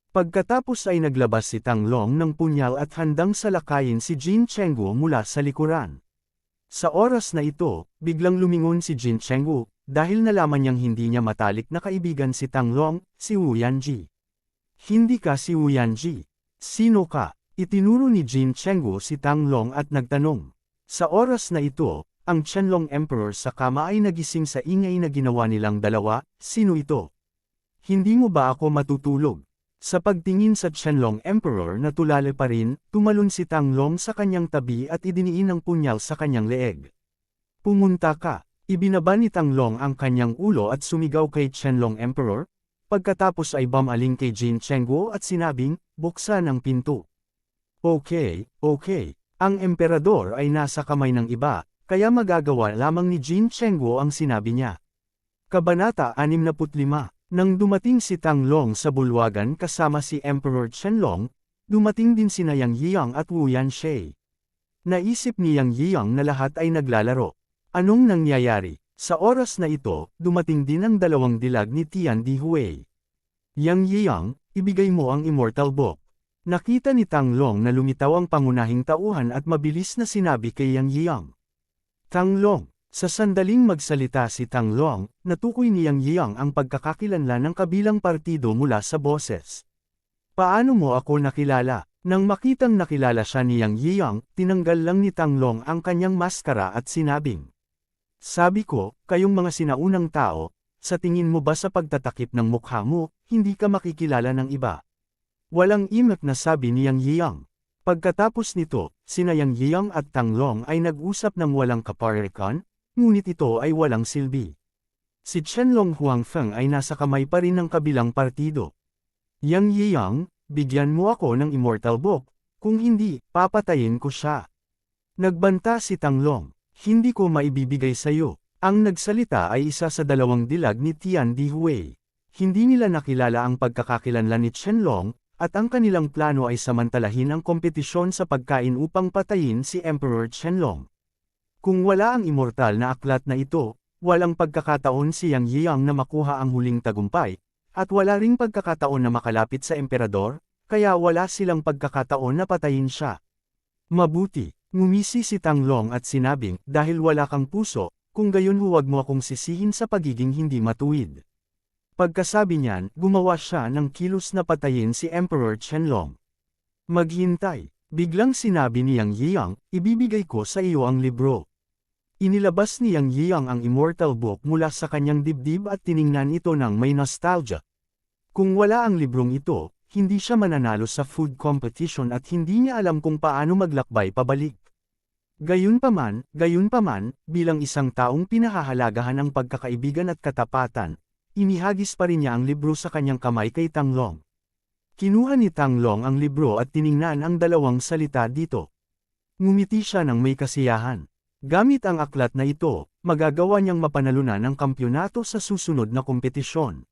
Pagkatapos ay naglabas si Tang Long ng punyal at handang salakayin si Jin Chengguo mula sa likuran. Sa oras na ito, biglang lumingon si Jin Chengguo, dahil nalaman niyang hindi niya matalik na kaibigan si Tang Long, si Wu Yanji. "Hindi ka si Wu Yanji. Sino ka?" Itinuro ni Jin Chengguo si Tang Long at nagtanong. Sa oras na ito, ang Qianlong Emperor sa kama ay nagising sa ingay na ginawa nilang dalawa. "Sino ito? Hindi mo ba ako matutulog?" Sa pagtingin sa Qianlong Emperor na tulala pa rin, tumalon si Tang Long sa kanyang tabi at idiniin ang punyal sa kanyang leeg. "Pumunta ka." Ibinaba ni Tang Long ang kanyang ulo at sumigaw kay Qianlong Emperor, pagkatapos ay bumaling kay Jin Chengguo at sinabing, "Buksan ang pinto." Okay. Ang emperador ay nasa kamay ng iba, kaya magagawa lamang ni Jin Chengguo ang sinabi niya. Kabanata 65. Nang dumating si Tang Long sa bulwagan kasama si Emperor Qianlong, dumating din sina Yang Yiyang at Wu Yanxie. Naisip ni Yang Yiyang na lahat ay naglalaro. Anong nangyayari? Sa oras na ito, dumating din ang dalawang dilag ni Tian Dihui. "Yang Yiyang, ibigay mo ang Immortal Book." Nakita ni Tang Long na lumitaw ang pangunahing tauhan at mabilis na sinabi kay Yang Yiyang. "Tang Long." Sa sandaling magsalita si Tang Long, natukoy ni Yang Yiyang ang pagkakakilanlan ng kabilang partido mula sa boses. "Paano mo ako nakilala?" Nang makitang nakilala siya ni Yang Yiyang, tinanggal lang ni Tang Long ang kanyang maskara at sinabing, "Sabi ko, kayong mga sinaunang tao, sa tingin mo ba sa pagtatakip ng mukha mo, hindi ka makikilala ng iba?" Walang imak na sabi ni Yang Yiyang. Pagkatapos nito, sina Yang Yiyang at Tang Long ay nag-usap ng walang kaparikan, ngunit ito ay walang silbi. Si Qianlong Huangfeng ay nasa kamay pa rin ng kabilang partido. "Yang Yiyang, bigyan mo ako ng Immortal Book, kung hindi, papatayin ko siya." Nagbanta si Tang Long, "Hindi ko maibibigay sayo." Ang nagsalita ay isa sa dalawang dilag ni Tian Dihui. Hindi nila nakilala ang pagkakakilanlan ni Qianlong, at ang kanilang plano ay samantalahin ang kompetisyon sa pagkain upang patayin si Emperor Qianlong. Kung wala ang immortal na aklat na ito, walang pagkakataon si Yang Yiyang na makuha ang huling tagumpay, at wala ring pagkakataon na makalapit sa emperador, kaya wala silang pagkakataon na patayin siya. Mabuti, ngumisi si Tang Long at sinabing, "Dahil wala kang puso, kung gayon huwag mo akong sisihin sa pagiging hindi matuwid." Pagkasabi niyan, gumawa siya ng kilos na patayin si Emperor Qianlong. "Maghintay." Biglang sinabi ni Yang Yiyang, "Ibibigay ko sa iyo ang libro." Inilabas ni Yang Yiyang ang Immortal Book mula sa kanyang dibdib at tiningnan ito ng may nostalgia. Kung wala ang librong ito, hindi siya mananalo sa food competition at hindi niya alam kung paano maglakbay pabalik. Gayunpaman, bilang isang taong pinahahalagahan ang pagkakaibigan at katapatan, inihagis pa rin niya ang libro sa kanyang kamay kay Tang Long. Kinuha ni Tang Long ang libro at tiningnan ang dalawang salita dito. Ngumiti siya ng may kasiyahan. Gamit ang aklat na ito, magagawa niyang mapanalunan ang kampyonato sa susunod na kompetisyon.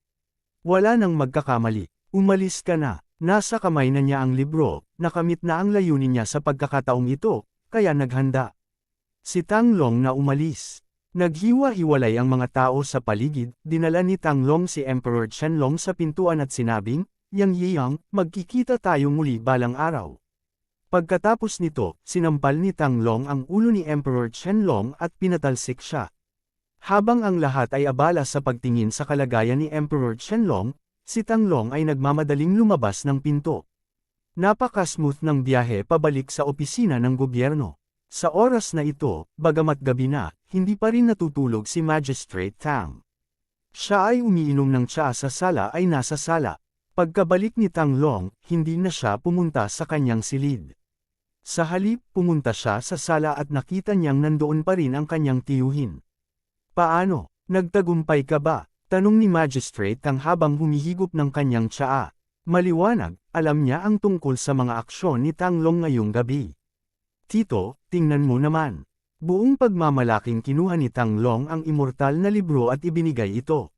Wala nang magkakamali. Umalis ka na. Nasa kamay na niya ang libro, nakamit na ang layunin niya sa pagkakataong ito, kaya naghanda. Si Tang Long na umalis. Naghiwa-hiwalay ang mga tao sa paligid, dinala ni Tang Long si Emperor Qianlong sa pintuan at sinabing, "Yang Yiyang, magkikita tayo muli balang araw." Pagkatapos nito, sinampal ni Tang Long ang ulo ni Emperor Qianlong at pinatalsik siya. Habang ang lahat ay abala sa pagtingin sa kalagayan ni Emperor Qianlong, si Tang Long ay nagmamadaling lumabas ng pinto. Napaka-smooth ng biyahe pabalik sa opisina ng gobyerno. Sa oras na ito, bagamat gabi na, hindi pa rin natutulog si Magistrate Tang. Siya ay umiinom ng tsaa sa sala ay nasa sala. Pagkabalik ni Tang Long, hindi na siya pumunta sa kanyang silid. Sa halip, pumunta siya sa sala at nakita niyang nandoon pa rin ang kanyang tiyuhin. "Paano? Nagtagumpay ka ba?" tanong ni Magistrate Tang habang humihigop ng kanyang tsaa. Maliwanag, alam niya ang tungkol sa mga aksyon ni Tang Long ngayong gabi. "Tito, tingnan mo naman. Buong pagmamalaking kinuha ni Tang Long ang immortal na libro at ibinigay ito.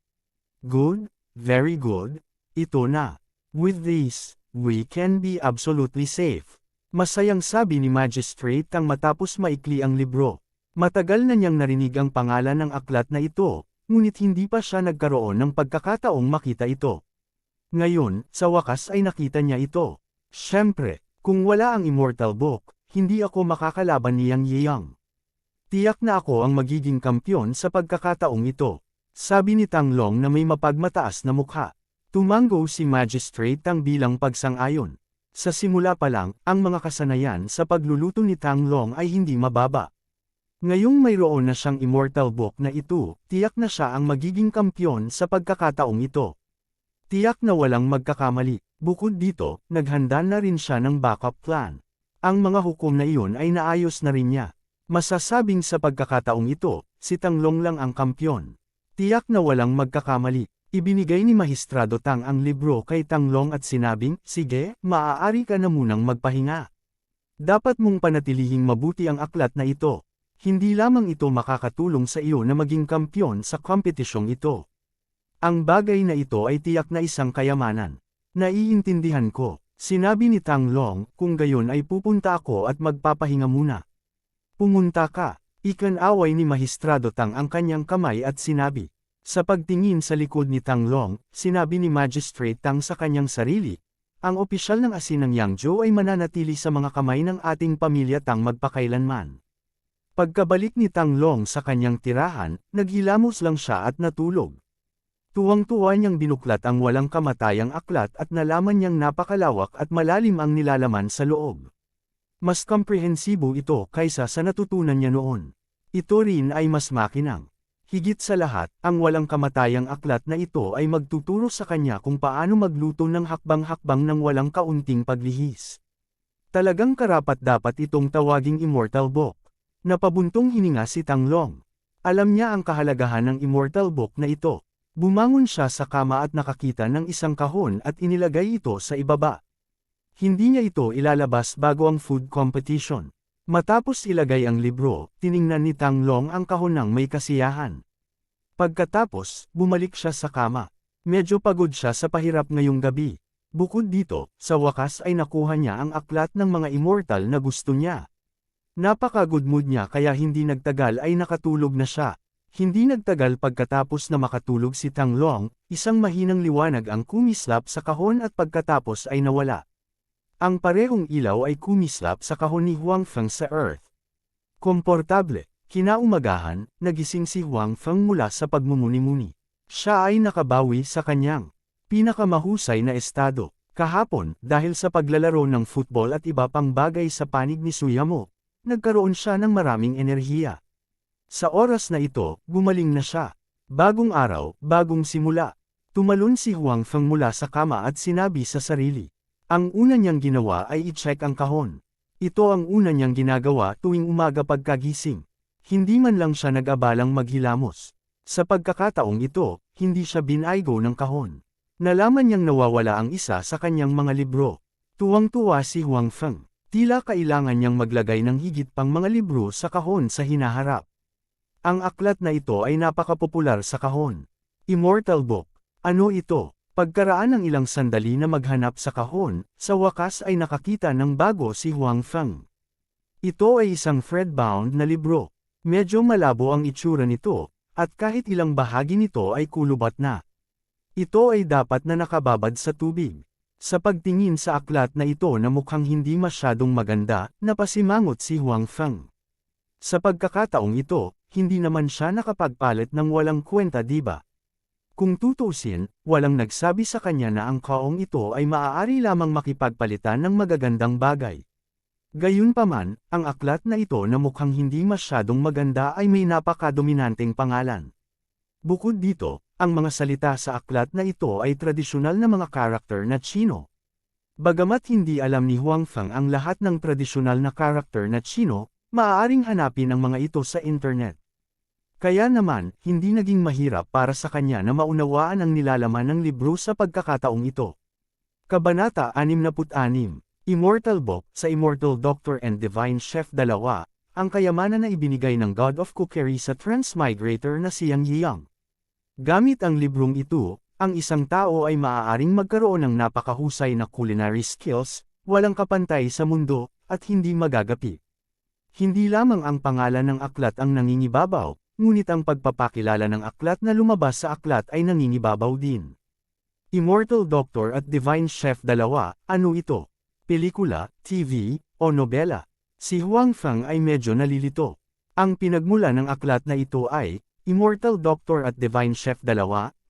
Good, very good, ito na. With this, we can be absolutely safe. Masayang sabi ni Magistrate Tang matapos maikli ang libro. Matagal na niyang narinig ang pangalan ng aklat na ito, ngunit hindi pa siya nagkaroon ng pagkakataong makita ito. Ngayon, sa wakas ay nakita niya ito. Siyempre, kung wala ang Immortal Book, hindi ako makakalaban ni Yang Yiyang. Tiyak na ako ang magiging kampyon sa pagkakataong ito. Sabi ni Tang Long na may mapagmataas na mukha. Tumango si Magistrate Tang bilang pagsang-ayon. Sa simula pa lang, ang mga kasanayan sa pagluluto ni Tang Long ay hindi mababa. Ngayong mayroon na siyang Immortal Book na ito, tiyak na siya ang magiging kampyon sa pagkakataong ito. Tiyak na walang magkakamali. Bukod dito, naghanda na rin siya ng backup plan. Ang mga hukom na iyon ay naayos na rin niya. Masasabing sa pagkakataong ito, si Tang Long lang ang kampyon. Tiyak na walang magkakamali. Ibinigay ni Magistrado Tang ang libro kay Tang Long at sinabing, sige, maaari ka na munang magpahinga. Dapat mong panatilihing mabuti ang aklat na ito. Hindi lamang ito makakatulong sa iyo na maging kampyon sa kompetisyong ito. Ang bagay na ito ay tiyak na isang kayamanan. Naiintindihan ko, sinabi ni Tang Long, kung gayon ay pupunta ako at magpapahinga muna. Pumunta ka, ikan-away ni Magistrado Tang ang kanyang kamay at sinabi. Sa pagtingin sa likod ni Tang Long, sinabi ni Magistrate Tang sa kanyang sarili, ang opisyal ng asin ng Yangzhou ay mananatili sa mga kamay ng ating pamilya Tang magpakailanman. Pagkabalik ni Tang Long sa kanyang tirahan, naghilamos lang siya at natulog. Tuwang-tuwa niyang binuklat ang walang kamatayang aklat at nalaman niyang napakalawak at malalim ang nilalaman sa loob. Mas komprehensibo ito kaysa sa natutunan niya noon. Ito rin ay mas makinang. Higit sa lahat, ang walang kamatayang aklat na ito ay magtuturo sa kanya kung paano magluto ng hakbang-hakbang ng walang kaunting paglihis. Talagang karapat-dapat itong tawaging Immortal Book. Napabuntong hininga si Tang Long. Alam niya ang kahalagahan ng Immortal Book na ito. Bumangon siya sa kama at nakakita ng isang kahon at inilagay ito sa ibaba. Hindi niya ito ilalabas bago ang food competition. Matapos ilagay ang libro, tiningnan ni Tang Long ang kahon ng may kasiyahan. Pagkatapos, bumalik siya sa kama. Medyo pagod siya sa pahirap ngayong gabi. Bukod dito, sa wakas ay nakuha niya ang aklat ng mga immortal na gusto niya. Napaka-good mood niya kaya hindi nagtagal ay nakatulog na siya. Hindi nagtagal pagkatapos na makatulog si Tang Long, isang mahinang liwanag ang kumislap sa kahon at pagkatapos ay nawala. Ang parehong ilaw ay kumislap sa kahon ni Huang Feng sa Earth. Komportable, kinaumagahan, nagising si Huang Feng mula sa pagmumuni-muni. Siya ay nakabawi sa kanyang pinakamahusay na estado. Kahapon, dahil sa paglalaro ng football at iba pang bagay sa panig ni Suyamo, nagkaroon siya ng maraming enerhiya. Sa oras na ito, gumaling na siya. Bagong araw, bagong simula. Tumalon si Huang Feng mula sa kama at sinabi sa sarili. Ang una niyang ginawa ay i-check ang kahon. Ito ang una niyang ginagawa tuwing umaga pagkagising. Hindi man lang siya nag-abalang maghilamos. Sa pagkakataong ito, hindi siya binaygo ng kahon. Nalaman niyang nawawala ang isa sa kanyang mga libro. Tuwang-tuwa si Huang Feng. Tila kailangan niyang maglagay ng higit pang mga libro sa kahon sa hinaharap. Ang aklat na ito ay napakapopular sa kahon. Immortal Book. Ano ito? Pagkaraan ng ilang sandali na maghanap sa kahon, sa wakas ay nakakita ng bago si Huang Feng. Ito ay isang thread-bound na libro. Medyo malabo ang itsura nito, at kahit ilang bahagi nito ay kulubat na. Ito ay dapat na nakababad sa tubig. Sa pagtingin sa aklat na ito na mukhang hindi masyadong maganda, napasimangot si Huang Feng. Sa pagkakataong ito, hindi naman siya nakapagpalit ng walang kwenta diba? Kung tutusin, walang nagsabi sa kanya na ang kaong ito ay maaari lamang makipagpalitan ng magagandang bagay. Gayunpaman, ang aklat na ito na mukhang hindi masyadong maganda ay may napakadominanteng pangalan. Bukod dito, ang mga salita sa aklat na ito ay tradisyonal na mga karakter na Tsino. Bagamat hindi alam ni Huang Feng ang lahat ng tradisyonal na karakter na Tsino, maaaring hanapin ang mga ito sa internet. Kaya naman, hindi naging mahirap para sa kanya na maunawaan ang nilalaman ng libro sa pagkakataong ito. Kabanata 66, Immortal Book, sa Immortal Doctor and Divine Chef 2, ang kayamanan na ibinigay ng God of Cookery sa transmigrator na si Yang Yang. Gamit ang librong ito, ang isang tao ay maaaring magkaroon ng napakahusay na culinary skills, walang kapantay sa mundo, at hindi magagapi. Hindi lamang ang pangalan ng aklat ang nangingibabaw, ngunit ang pagpapakilala ng aklat na lumabas sa aklat ay nangingibabaw din. Immortal Doctor at Divine Chef 2, ano ito? Pelikula, TV, o nobela? Si Huang Feng ay medyo nalilito. Ang pinagmula ng aklat na ito ay, Immortal Doctor at Divine Chef 2,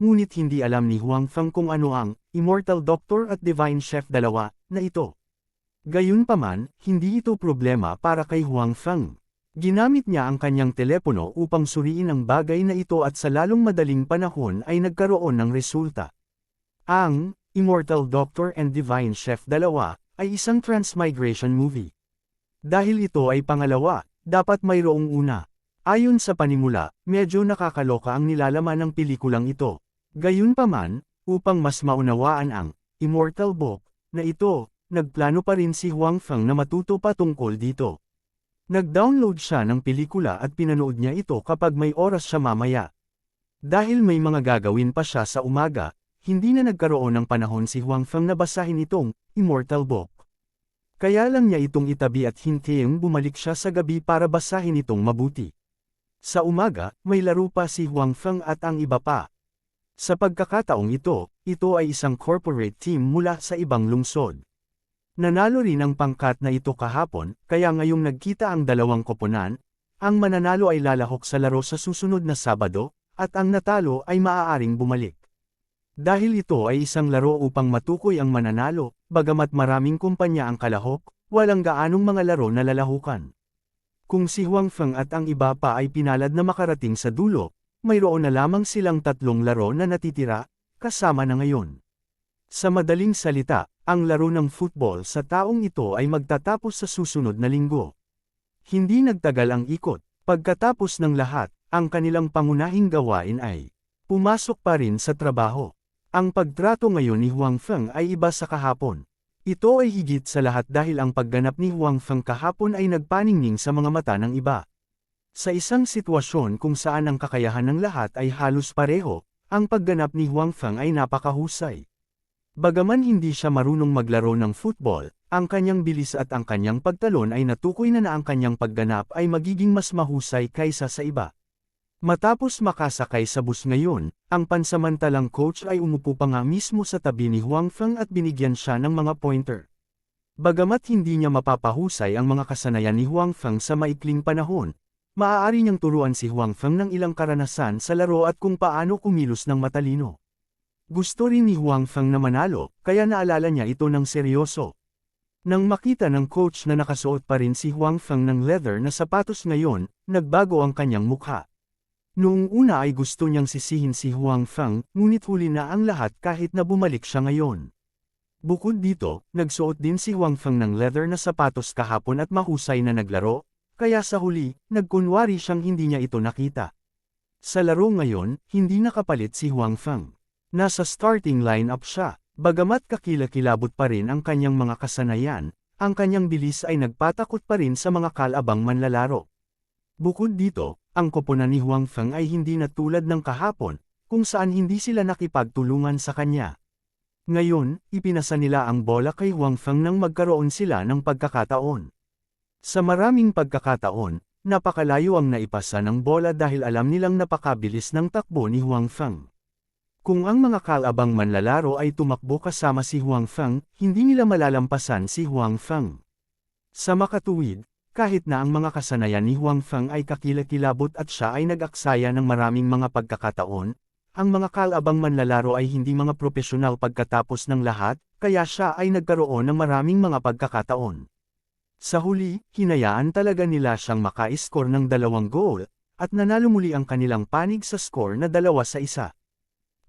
ngunit hindi alam ni Huang Feng kung ano ang, Immortal Doctor at Divine Chef 2, na ito. Gayunpaman, hindi ito problema para kay Huang Feng. Ginamit niya ang kanyang telepono upang suriin ang bagay na ito at sa lalong madaling panahon ay nagkaroon ng resulta. Ang Immortal Doctor and Divine Chef 2 ay isang transmigration movie. Dahil ito ay pangalawa, dapat mayroong una. Ayon sa panimula, medyo nakakaloka ang nilalaman ng pelikulang ito. Gayunpaman, upang mas maunawaan ang Immortal Book na ito, nagplano pa rin si Huang Feng na matuto pa tungkol dito. Nag-download siya ng pelikula at pinanood niya ito kapag may oras siya mamaya. Dahil may mga gagawin pa siya sa umaga, hindi na nagkaroon ng panahon si Huang Feng na basahin itong Immortal Book. Kaya lang niya itong itabi at hintiyang bumalik siya sa gabi para basahin itong mabuti. Sa umaga, may laro pa si Huang Feng at ang iba pa. Sa pagkakataong ito ay isang corporate team mula sa ibang lungsod. Nanalo rin ang pangkat na ito kahapon, kaya ngayong nagkita ang dalawang koponan, ang mananalo ay lalahok sa laro sa susunod na Sabado, at ang natalo ay maaaring bumalik. Dahil ito ay isang laro upang matukoy ang mananalo, bagamat maraming kumpanya ang kalahok, walang gaanong mga laro na lalahukan. Kung si Huang Feng at ang iba pa ay pinalad na makarating sa dulo, mayroon na lamang silang 3 laro na natitira, kasama na ngayon. Sa madaling salita, ang laro ng football sa taong ito ay magtatapos sa susunod na linggo. Hindi nagtagal ang ikot, pagkatapos ng lahat, ang kanilang pangunahing gawain ay pumasok pa rin sa trabaho. Ang pagtrato ngayon ni Huang Feng ay iba sa kahapon. Ito ay higit sa lahat dahil ang pagganap ni Huang Feng kahapon ay nagpaningning sa mga mata ng iba. Sa isang sitwasyon kung saan ang kakayahan ng lahat ay halos pareho, ang pagganap ni Huang Feng ay napakahusay. Bagaman hindi siya marunong maglaro ng football, ang kanyang bilis at ang kanyang pagtalon ay natukoy na ang kanyang pagganap ay magiging mas mahusay kaysa sa iba. Matapos makasakay sa bus ngayon, ang pansamantalang coach ay umupo pa nga mismo sa tabi ni Huang Feng at binigyan siya ng mga pointer. Bagamat hindi niya mapapahusay ang mga kasanayan ni Huang Feng sa maikling panahon, maaari niyang turuan si Huang Feng ng ilang karanasan sa laro at kung paano kumilos ng matalino. Gusto rin ni Huang Feng na manalo, kaya naalala niya ito ng seryoso. Nang makita ng coach na nakasuot pa rin si Huang Feng ng leather na sapatos ngayon, nagbago ang kanyang mukha. Noong una ay gusto niyang sisihin si Huang Feng, ngunit huli na ang lahat kahit na bumalik siya ngayon. Bukod dito, nagsuot din si Huang Feng ng leather na sapatos kahapon at mahusay na naglaro, kaya sa huli, nagkunwari siyang hindi niya ito nakita. Sa laro ngayon, hindi nakapalit si Huang Feng. Nasa starting lineup siya, bagamat kakilakilabot pa rin ang kanyang mga kasanayan, ang kanyang bilis ay nagpatakot pa rin sa mga kalabang manlalaro. Bukod dito, ang koponan ni Huang Feng ay hindi na tulad ng kahapon, kung saan hindi sila nakipagtulungan sa kanya. Ngayon, ipinasa nila ang bola kay Huang Feng nang magkaroon sila ng pagkakataon. Sa maraming pagkakataon, napakalayo ang naipasa ng bola dahil alam nilang napakabilis ng takbo ni Huang Feng. Kung ang mga kalabang manlalaro ay tumakbo kasama si Huang Feng, hindi nila malalampasan si Huang Feng. Sa makatuwid, kahit na ang mga kasanayan ni Huang Feng ay kakilakilabot at siya ay nag-aksaya ng maraming mga pagkakataon, ang mga kalabang manlalaro ay hindi mga propesyonal pagkatapos ng lahat, kaya siya ay nagkaroon ng maraming mga pagkakataon. Sa huli, hinayaan talaga nila siyang maka-score ng 2 goal, at nanalo muli ang kanilang panig sa score na 2-1.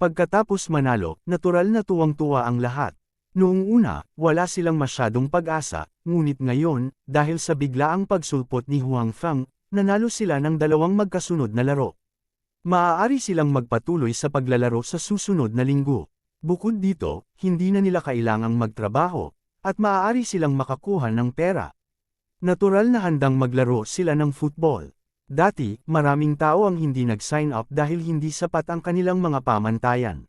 Pagkatapos manalo, natural na tuwang-tuwa ang lahat. Noong una, wala silang masyadong pag-asa, ngunit ngayon, dahil sa biglaang pagsulpot ni Huang Feng, nanalo sila ng 2 magkasunod na laro. Maaari silang magpatuloy sa paglalaro sa susunod na linggo. Bukod dito, hindi na nila kailangang magtrabaho, at maaari silang makakuha ng pera. Natural na handang maglaro sila ng football. Dati, maraming tao ang hindi nag-sign up dahil hindi sapat ang kanilang mga pamantayan.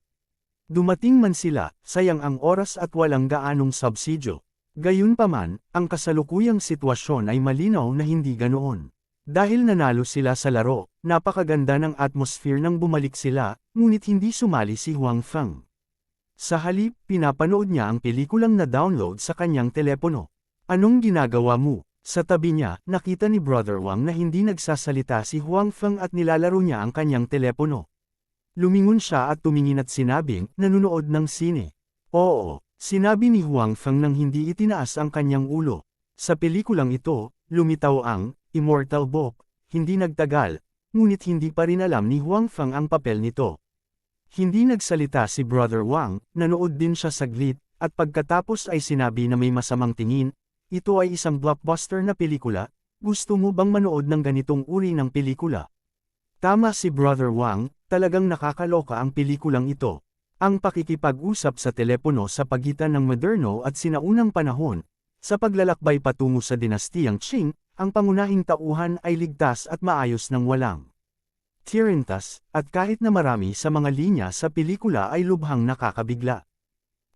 Dumating man sila, sayang ang oras at walang gaanong subsidyo. Gayunpaman, ang kasalukuyang sitwasyon ay malinaw na hindi ganoon. Dahil nanalo sila sa laro, napakaganda ng atmosphere nang bumalik sila, ngunit hindi sumali si Huang Feng. Sa halip, pinapanood niya ang pelikulang na-download sa kanyang telepono. Anong ginagawa mo? Sa tabi niya, nakita ni Brother Wang na hindi nagsasalita si Huang Feng at nilalaro niya ang kanyang telepono. Lumingon siya at tumingin at sinabing, nanunood ng sine. Oo, sinabi ni Huang Feng nang hindi itinaas ang kanyang ulo. Sa pelikulang ito, lumitaw ang Immortal Book, hindi nagtagal, ngunit hindi pa rin alam ni Huang Feng ang papel nito. Hindi nagsalita si Brother Wang, nanood din siya saglit, at pagkatapos ay sinabi na may masamang tingin. Ito ay isang blockbuster na pelikula, gusto mo bang manood ng ganitong uri ng pelikula? Tama si Brother Wang, talagang nakakaloka ang pelikulang ito. Ang pakikipag-usap sa telepono sa pagitan ng moderno at sinaunang panahon, sa paglalakbay patungo sa dinastiyang Qing, ang pangunahing tauhan ay ligtas at maayos ng walang tirintas, at kahit na marami sa mga linya sa pelikula ay lubhang nakakabigla.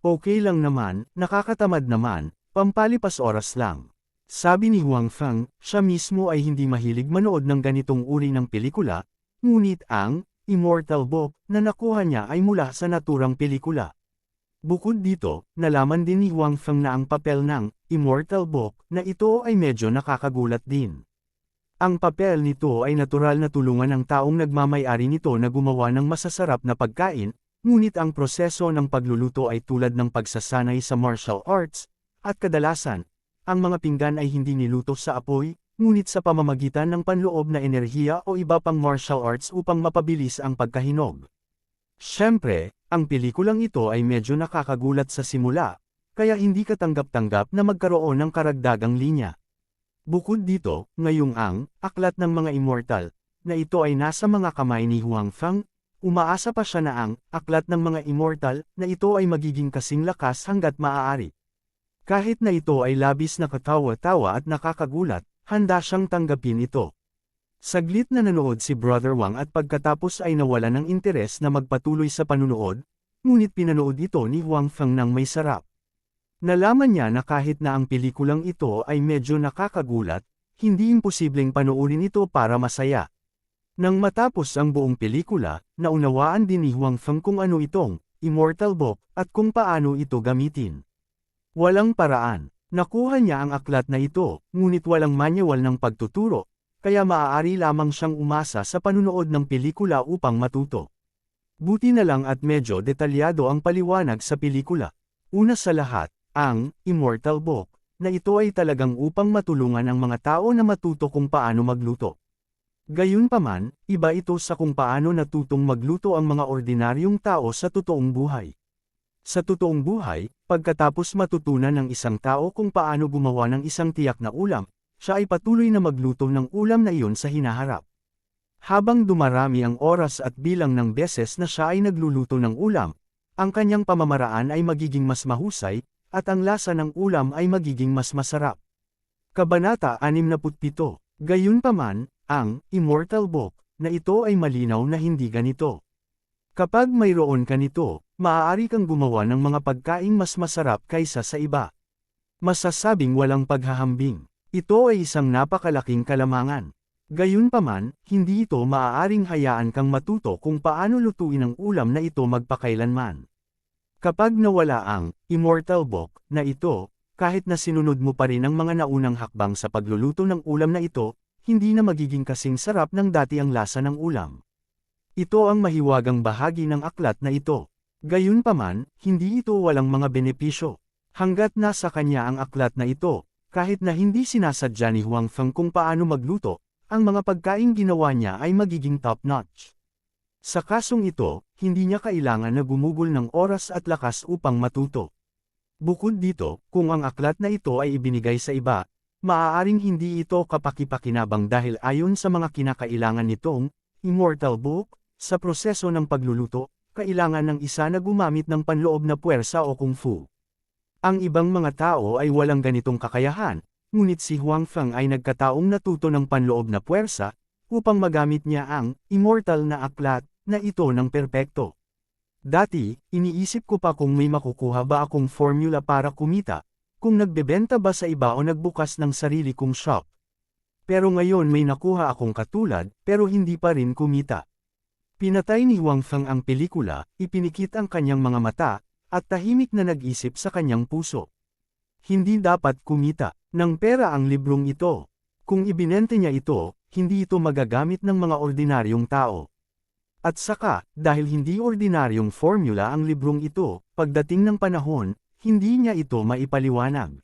Okay lang naman, nakakatamad naman, pampalipas oras lang. Sabi ni Huang Feng, siya mismo ay hindi mahilig manood ng ganitong uri ng pelikula, ngunit ang Immortal Book na nakuha niya ay mula sa naturang pelikula. Bukod dito, nalaman din ni Huang Feng na ang papel ng Immortal Book na ito ay medyo nakakagulat din. Ang papel nito ay natural na tulungan ng taong nagmamay-ari nito na gumawa ng masasarap na pagkain, ngunit ang proseso ng pagluluto ay tulad ng pagsasanay sa martial arts, at kadalasan, ang mga pinggan ay hindi niluto sa apoy, ngunit sa pamamagitan ng panloob na enerhiya o iba pang martial arts upang mapabilis ang pagkahinog. Siyempre, ang pelikulang ito ay medyo nakakagulat sa simula, kaya hindi katanggap-tanggap na magkaroon ng karagdagang linya. Bukod dito, ngayong ang Aklat ng mga Immortal, na ito ay nasa mga kamay ni Huang Feng, umaasa pa siya na ang Aklat ng mga Immortal na ito ay magiging kasing lakas hanggat maaari. Kahit na ito ay labis na katawa-tawa at nakakagulat, handa siyang tanggapin ito. Saglit na nanood si Brother Wang at pagkatapos ay nawala ng interes na magpatuloy sa panunood, ngunit pinanood ito ni Huang Feng ng may sarap. Nalaman niya na kahit na ang pelikulang ito ay medyo nakakagulat, hindi imposibleng panoorin ito para masaya. Nang matapos ang buong pelikula, naunawaan din ni Huang Feng kung ano itong Immortal Book at kung paano ito gamitin. Walang paraan. Nakuha niya ang aklat na ito, ngunit walang manual ng pagtuturo, kaya maaari lamang siyang umasa sa panunood ng pelikula upang matuto. Buti na lang at medyo detalyado ang paliwanag sa pelikula. Una sa lahat, ang Immortal Book, na ito ay talagang upang matulungan ang mga tao na matuto kung paano magluto. Gayunpaman, iba ito sa kung paano natutong magluto ang mga ordinaryong tao sa totoong buhay. Sa totoong buhay, pagkatapos matutunan ng isang tao kung paano gumawa ng isang tiyak na ulam, siya ay patuloy na magluto ng ulam na iyon sa hinaharap. Habang dumarami ang oras at bilang ng beses na siya ay nagluluto ng ulam, ang kanyang pamamaraan ay magiging mas mahusay, at ang lasa ng ulam ay magiging mas masarap. Kabanata 67. Gayunpaman, ang Immortal Book, na ito ay malinaw na hindi ganito. Kapag mayroon ka nito, maaari kang gumawa ng mga pagkaing mas masarap kaysa sa iba. Masasabing walang paghahambing. Ito ay isang napakalaking kalamangan. Gayunpaman, hindi ito maaaring hayaan kang matuto kung paano lutuin ang ulam na ito magpakailanman. Kapag nawala ang Immortal Book na ito, kahit na sinunod mo pa rin ang mga naunang hakbang sa pagluluto ng ulam na ito, hindi na magiging kasing sarap ng dati ang lasa ng ulam. Ito ang mahiwagang bahagi ng aklat na ito. Gayunpaman, hindi ito walang mga benepisyo. Hanggat nasa kanya ang aklat na ito, kahit na hindi sinasadya ni Huang Feng kung paano magluto, ang mga pagkaing ginawa niya ay magiging top-notch. Sa kasong ito, hindi niya kailangan na gumugol ng oras at lakas upang matuto. Bukod dito, kung ang aklat na ito ay ibinigay sa iba, maaaring hindi ito kapaki-pakinabang dahil ayon sa mga kinakailangan nitong Immortal Book, sa proseso ng pagluluto, kailangan ng isa na gumamit ng panloob na puwersa o kung fu. Ang ibang mga tao ay walang ganitong kakayahan, ngunit si Huang Feng ay nagkataong natuto ng panloob na puwersa, upang magamit niya ang immortal na aklat na ito ng perpekto. Dati, iniisip ko pa kung may makukuha ba akong formula para kumita, kung nagbebenta ba sa iba o nagbukas ng sarili kong shop. Pero ngayon may nakuha akong katulad, pero hindi pa rin kumita. Pinatay ni Huang Feng ang pelikula, ipinikit ang kanyang mga mata, at tahimik na nag-isip sa kanyang puso. Hindi dapat kumita ng pera ang librong ito. Kung ibinente niya ito, hindi ito magagamit ng mga ordinaryong tao. At saka, dahil hindi ordinaryong formula ang librong ito, pagdating ng panahon, hindi niya ito maipaliwanag.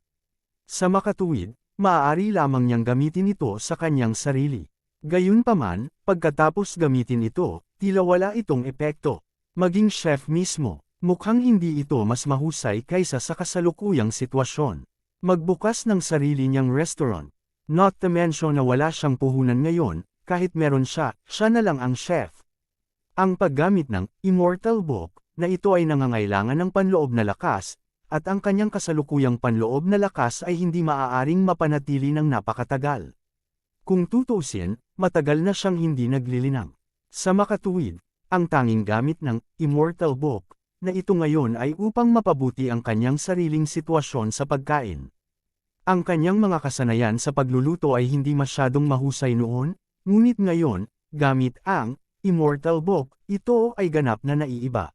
Sa makatuwid, maaari lamang niyang gamitin ito sa kanyang sarili. Gayunpaman, pagkatapos gamitin ito, tila wala itong epekto. Maging chef mismo, mukhang hindi ito mas mahusay kaysa sa kasalukuyang sitwasyon. Magbukas ng sarili niyang restaurant. Not to mention na wala siyang puhunan ngayon, kahit meron siya na lang ang chef. Ang paggamit ng Immortal Book na ito ay nangangailangan ng panloob na lakas, at ang kanyang kasalukuyang panloob na lakas ay hindi maaaring mapanatili ng napakatagal. Kung tutuusin, matagal na siyang hindi naglilinang. Sa makatuwid, ang tanging gamit ng Immortal Book na ito ngayon ay upang mapabuti ang kanyang sariling sitwasyon sa pagkain. Ang kanyang mga kasanayan sa pagluluto ay hindi masyadong mahusay noon, ngunit ngayon, gamit ang Immortal Book, ito ay ganap na naiiba.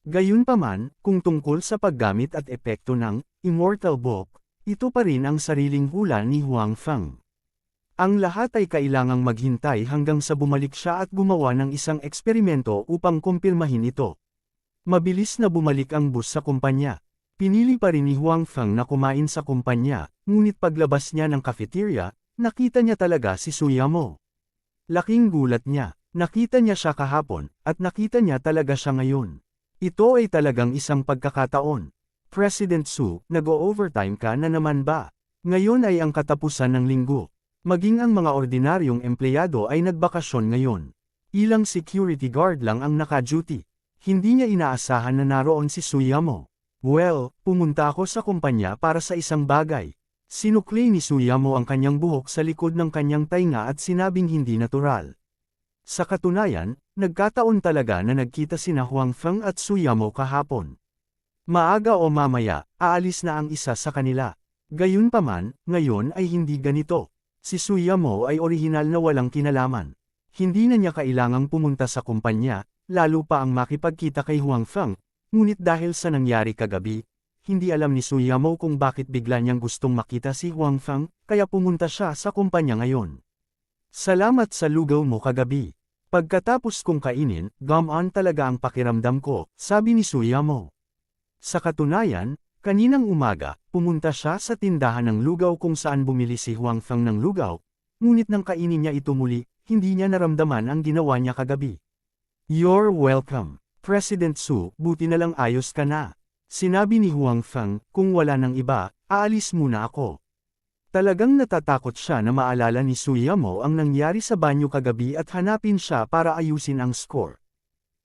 Gayunpaman, kung tungkol sa paggamit at epekto ng Immortal Book, ito pa rin ang sariling hula ni Huang Feng. Ang lahat ay kailangang maghintay hanggang sa bumalik siya at gumawa ng isang eksperimento upang kumpirmahin ito. Mabilis na bumalik ang bus sa kumpanya. Pinili pa rin ni Huang Feng na kumain sa kumpanya, ngunit paglabas niya ng cafeteria, nakita niya talaga si Su Yamo. Laking gulat niya, nakita niya siya kahapon, at nakita niya talaga siya ngayon. Ito ay talagang isang pagkakataon. President Su, nag-o-overtime ka na naman ba? Ngayon ay ang katapusan ng linggo. Maging ang mga ordinaryong empleyado ay nagbakasyon ngayon. Ilang security guard lang ang naka-duty. Hindi niya inaasahan na naroon si Su Yamo. Well, pumunta ako sa kumpanya para sa isang bagay. Sinukli ni Su Yamo ang kanyang buhok sa likod ng kanyang tainga at sinabing hindi natural. Sa katunayan, nagkataon talaga na nagkita sina Huang Feng at Su Yamo kahapon. Maaga o mamaya, aalis na ang isa sa kanila. Gayunpaman, ngayon ay hindi ganito. Si Su Yamo ay orihinal na walang kinalaman. Hindi na niya kailangang pumunta sa kumpanya, lalo pa ang makipagkita kay Huang Feng. Ngunit dahil sa nangyari kagabi, hindi alam ni Su Yamo kung bakit bigla niyang gustong makita si Huang Feng, kaya pumunta siya sa kumpanya ngayon. Salamat sa lugaw mo kagabi. Pagkatapos kong kainin, gumaan talaga ang pakiramdam ko, sabi ni Su Yamo. Sa katunayan, kaninang umaga, pumunta siya sa tindahan ng lugaw kung saan bumili si Huang Feng ng lugaw, ngunit nang kainin niya ito muli, hindi niya naramdaman ang ginawa niya kagabi. You're welcome. President Su, buti na lang ayos ka na. Sinabi ni Huang Feng, kung wala nang iba, aalis muna ako. Talagang natatakot siya na maalala ni Su Yamo ang nangyari sa banyo kagabi at hanapin siya para ayusin ang score.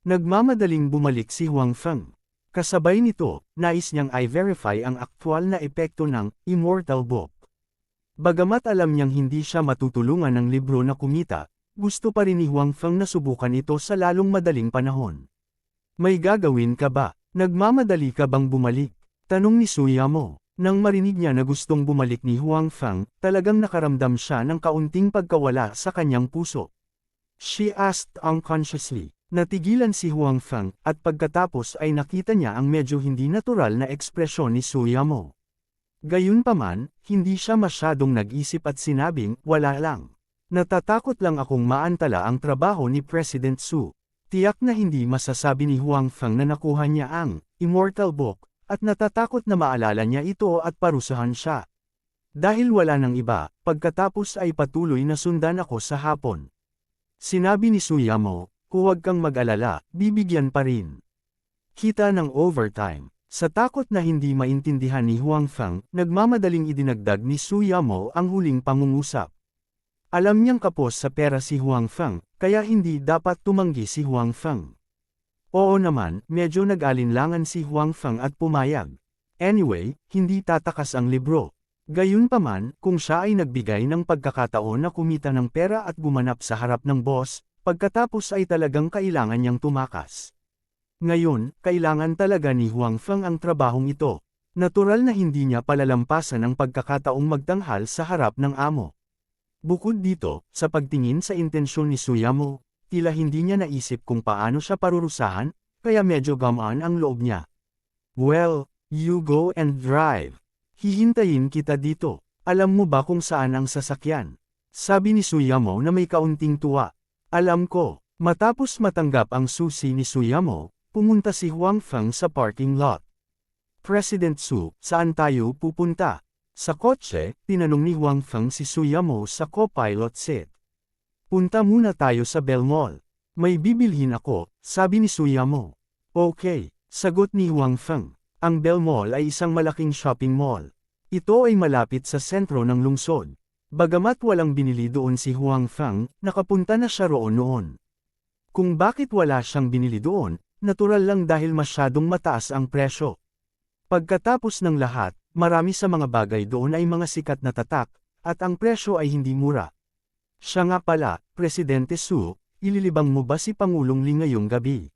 Nagmamadaling bumalik si Huang Feng. Kasabay nito, nais niyang i-verify ang aktwal na epekto ng Immortal Book. Bagamat alam niyang hindi siya matutulungan ng libro na kumita, gusto pa rin ni Huang Feng na subukan ito sa lalong madaling panahon. May gagawin ka ba? Nagmamadali ka bang bumalik? Tanong ni Su Yamo. Nang marinig niya na gustong bumalik ni Huang Feng, talagang nakaramdam siya ng kaunting pagkawala sa kanyang puso. She asked unconsciously. Natigilan si Huang Feng, at pagkatapos ay nakita niya ang medyo hindi natural na ekspresyon ni Su Yamo. Gayunpaman, hindi siya masyadong nag-isip at sinabing, wala lang. Natatakot lang akong maantala ang trabaho ni President Su. Tiyak na hindi masasabi ni Huang Feng na nakuha niya ang Immortal Book, at natatakot na maalala niya ito at parusahan siya. Dahil wala nang iba, pagkatapos ay patuloy na sundan ako sa hapon. Sinabi ni Su Yamo, huwag kang mag-alala, bibigyan pa rin kita ng overtime. Sa takot na hindi maintindihan ni Huang Feng, nagmamadaling idinagdag ni Su Yamo ang huling pangungusap. Alam niyang kapos sa pera si Huang Feng, kaya hindi dapat tumanggi si Huang Feng. Oo naman, medyo nag-alinlangan si Huang Feng at pumayag. Anyway, hindi tatakas ang libro. Gayunpaman, kung siya ay nagbigay ng pagkakataon na kumita ng pera at gumanap sa harap ng boss, pagkatapos ay talagang kailangan niyang tumakas. Ngayon, kailangan talaga ni Huang Feng ang trabahong ito. Natural na hindi niya palalampasan ang pagkakataong magtanghal sa harap ng amo. Bukod dito, sa pagtingin sa intensyon ni Suyamo, tila hindi niya naisip kung paano siya parurusahan, kaya medyo gamaan ang loob niya. Well, you go and drive. Hihintayin kita dito. Alam mo ba kung saan ang sasakyan? Sabi ni Suyamo na may kaunting tuwa. Alam ko. Matapos matanggap ang susi ni Suyamo, pumunta si Huang Feng sa parking lot. President Su, saan tayo pupunta? Sa kotse, tinanong ni Huang Feng si Suyamo sa co-pilot seat. Punta muna tayo sa Bell Mall. May bibilhin ako, sabi ni Suyamo. Okay, sagot ni Huang Feng. Ang Bell Mall ay isang malaking shopping mall. Ito ay malapit sa sentro ng lungsod. Bagamat walang binili doon si Huang Feng, nakapunta na siya roon noon. Kung bakit wala siyang binili doon, natural lang dahil masyadong mataas ang presyo. Pagkatapos ng lahat, marami sa mga bagay doon ay mga sikat na tatak, at ang presyo ay hindi mura. Siya nga pala, Presidente Su, ililibang mo ba si Pangulong Li ngayong gabi?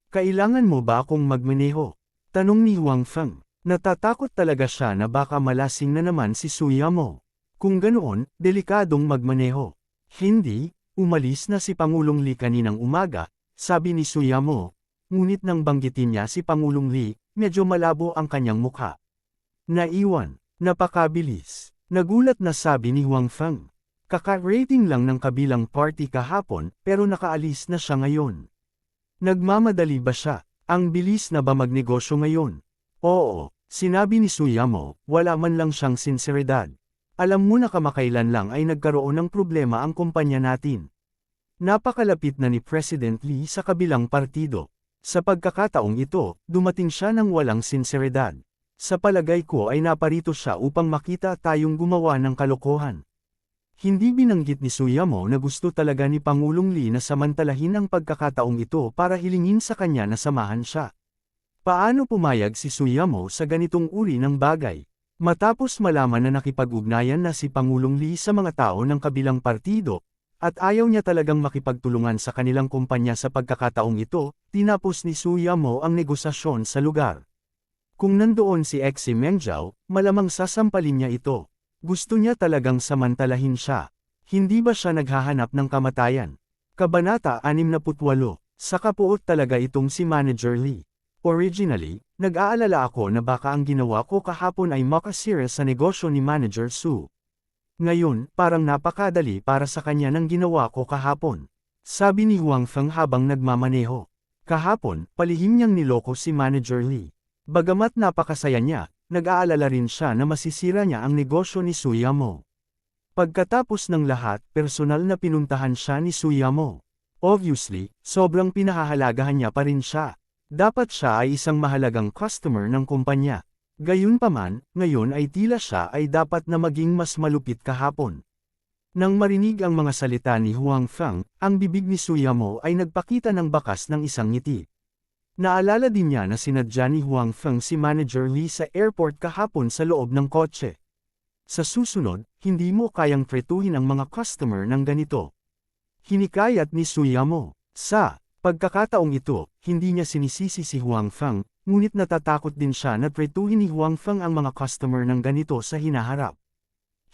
Kailangan mo ba akong magmaneho? Tanong ni Huang Feng. Natatakot talaga siya na baka malasing na naman si Suyamo. Kung ganoon, delikadong magmaneho. Hindi, umalis na si Pangulong Li kaninang umaga, sabi ni Suyamo. Ngunit nang banggitin niya si Pangulong Li, medyo malabo ang kanyang mukha. Naiwan, napakabilis. Nagulat na sabi ni Huang Feng. Kaka-rating lang ng kabilang party kahapon, pero nakaalis na siya ngayon. Nagmamadali ba siya? Ang bilis na ba magnegosyo ngayon? Oo, sinabi ni Suyamo, wala man lang siyang sinseridad. Alam mo na kamakailan lang ay nagkaroon ng problema ang kumpanya natin. Napakalapit na ni President Lee sa kabilang partido. Sa pagkakataong ito, dumating siya ng walang sinseridad. Sa palagay ko ay naparito siya upang makita tayong gumawa ng kalokohan. Hindi binanggit ni Suyamo na gusto talaga ni Pangulong Lee na samantalahin ang pagkakataong ito para hilingin sa kanya na samahan siya. Paano pumayag si Suyamo sa ganitong uri ng bagay? Matapos malaman na nakipag-ugnayan na si Pangulong Lee sa mga tao ng kabilang partido, at ayaw niya talagang makipagtulungan sa kanilang kumpanya sa pagkakataong ito, tinapos ni Suyamo ang negosasyon sa lugar. Kung nandoon si Xi Mengjiao, malamang sasampalin niya ito. Gusto niya talagang samantalahin siya. Hindi ba siya naghahanap ng kamatayan? Kabanata 68. Sa kapuot talaga itong si Manager Lee. Originally, nag-aalala ako na baka ang ginawa ko kahapon ay makasira sa negosyo ni Manager Su. Ngayon, parang napakadali para sa kanya ng ginawa ko kahapon. Sabi ni Huang Feng habang nagmamaneho. Kahapon, palihim niyang niloko si Manager Lee. Bagamat napakasaya niya, nag-aalala rin siya na masisira niya ang negosyo ni Suyamo. Pagkatapos ng lahat, personal na pinuntahan siya ni Suyamo. Obviously, sobrang pinahahalagahan niya pa rin siya. Dapat siya ay isang mahalagang customer ng kumpanya. Gayunpaman, ngayon ay tila siya ay dapat na maging mas malupit kahapon. Nang marinig ang mga salita ni Huang Feng, ang bibig ni Suyamo ay nagpakita ng bakas ng isang ngiti. Naalala din niya na sinadya ni Huang Feng si Manager Lee sa airport kahapon sa loob ng kotse. Sa susunod, hindi mo kayang tretuhin ang mga customer ng ganito. Hinikayat ni Suyamo. Sa pagkakataong ito, hindi niya sinisisi si Huang Feng, ngunit natatakot din siya na tretuhin ni Huang Feng ang mga customer ng ganito sa hinaharap.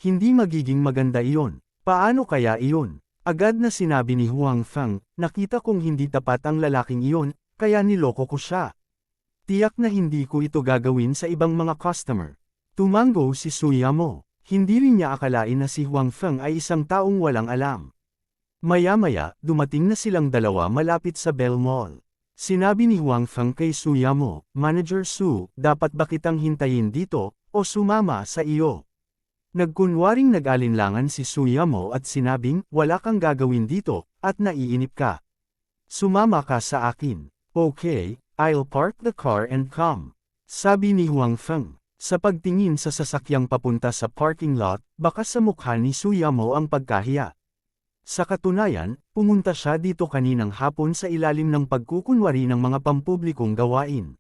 Hindi magiging maganda iyon. Paano kaya iyon? Agad na sinabi ni Huang Feng, nakita kong hindi tapat ang lalaking iyon, kaya niloko ko siya. Tiyak na hindi ko ito gagawin sa ibang mga customer. Tumango si Suyamo. Hindi rin niya akalain na si Huang Feng ay isang taong walang alam. Maya-maya, dumating na silang dalawa malapit sa Bell Mall. Sinabi ni Huang Feng kay Suyamo, Manager Su, dapat ba kitang hintayin dito, o sumama sa iyo? Nagkunwaring nag-alinlangan si Suyamo at sinabing, wala kang gagawin dito, at naiinip ka. Sumama ka sa akin. Okay, I'll park the car and come. Sabi ni Huang Feng. Sa pagtingin sa sasakyang papunta sa parking lot, baka sa mukha ni Suyamo ang pagkahiya. Sa katunayan, pumunta siya dito kaninang hapon sa ilalim ng pagkukunwari ng mga pampublikong gawain.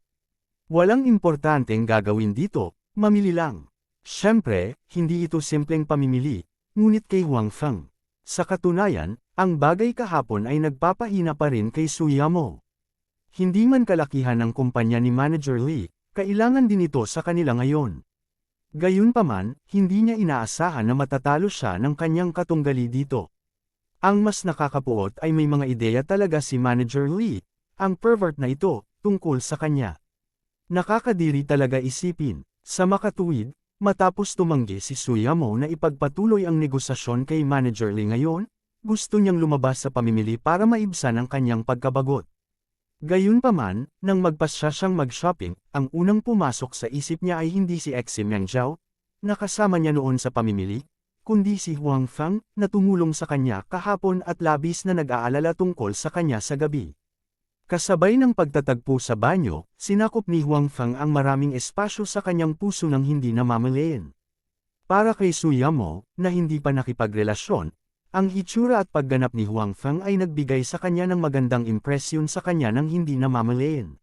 Walang importanteng gagawin dito, mamili lang. Siyempre, hindi ito simpleng pamimili, ngunit kay Huang Feng. Sa katunayan, ang bagay kahapon ay nagpapahina pa rin kay Suyamo. Hindi man kalakihan ng kumpanya ni Manager Lee, kailangan din ito sa kanila ngayon. Gayunpaman, hindi niya inaasahan na matatalo siya ng kanyang katunggali dito. Ang mas nakakapuot ay may mga ideya talaga si Manager Lee, ang pervert na ito, tungkol sa kanya. Nakakadiri talaga isipin. Sa makatuwid, matapos tumanggi si Suyamo na ipagpatuloy ang negosasyon kay Manager Lee ngayon, gusto niyang lumabas sa pamimili para maibsan ang kanyang pagkabagot. Gayunpaman, nang magpasya siyang mag-shopping, ang unang pumasok sa isip niya ay hindi si Exim Yangzhao, na kasama niya noon sa pamimili, kundi si Huang Feng, na tumulong sa kanya kahapon at labis na nag-aalala tungkol sa kanya sa gabi. Kasabay ng pagtatagpo sa banyo, sinakop ni Huang Feng ang maraming espasyo sa kanyang puso ng hindi namamalayan. Para kay Suyamo, na hindi pa nakipagrelasyon, ang hitsura at pagganap ni Huang Feng ay nagbigay sa kanya ng magandang impresyon sa kanya ng hindi namamalayan.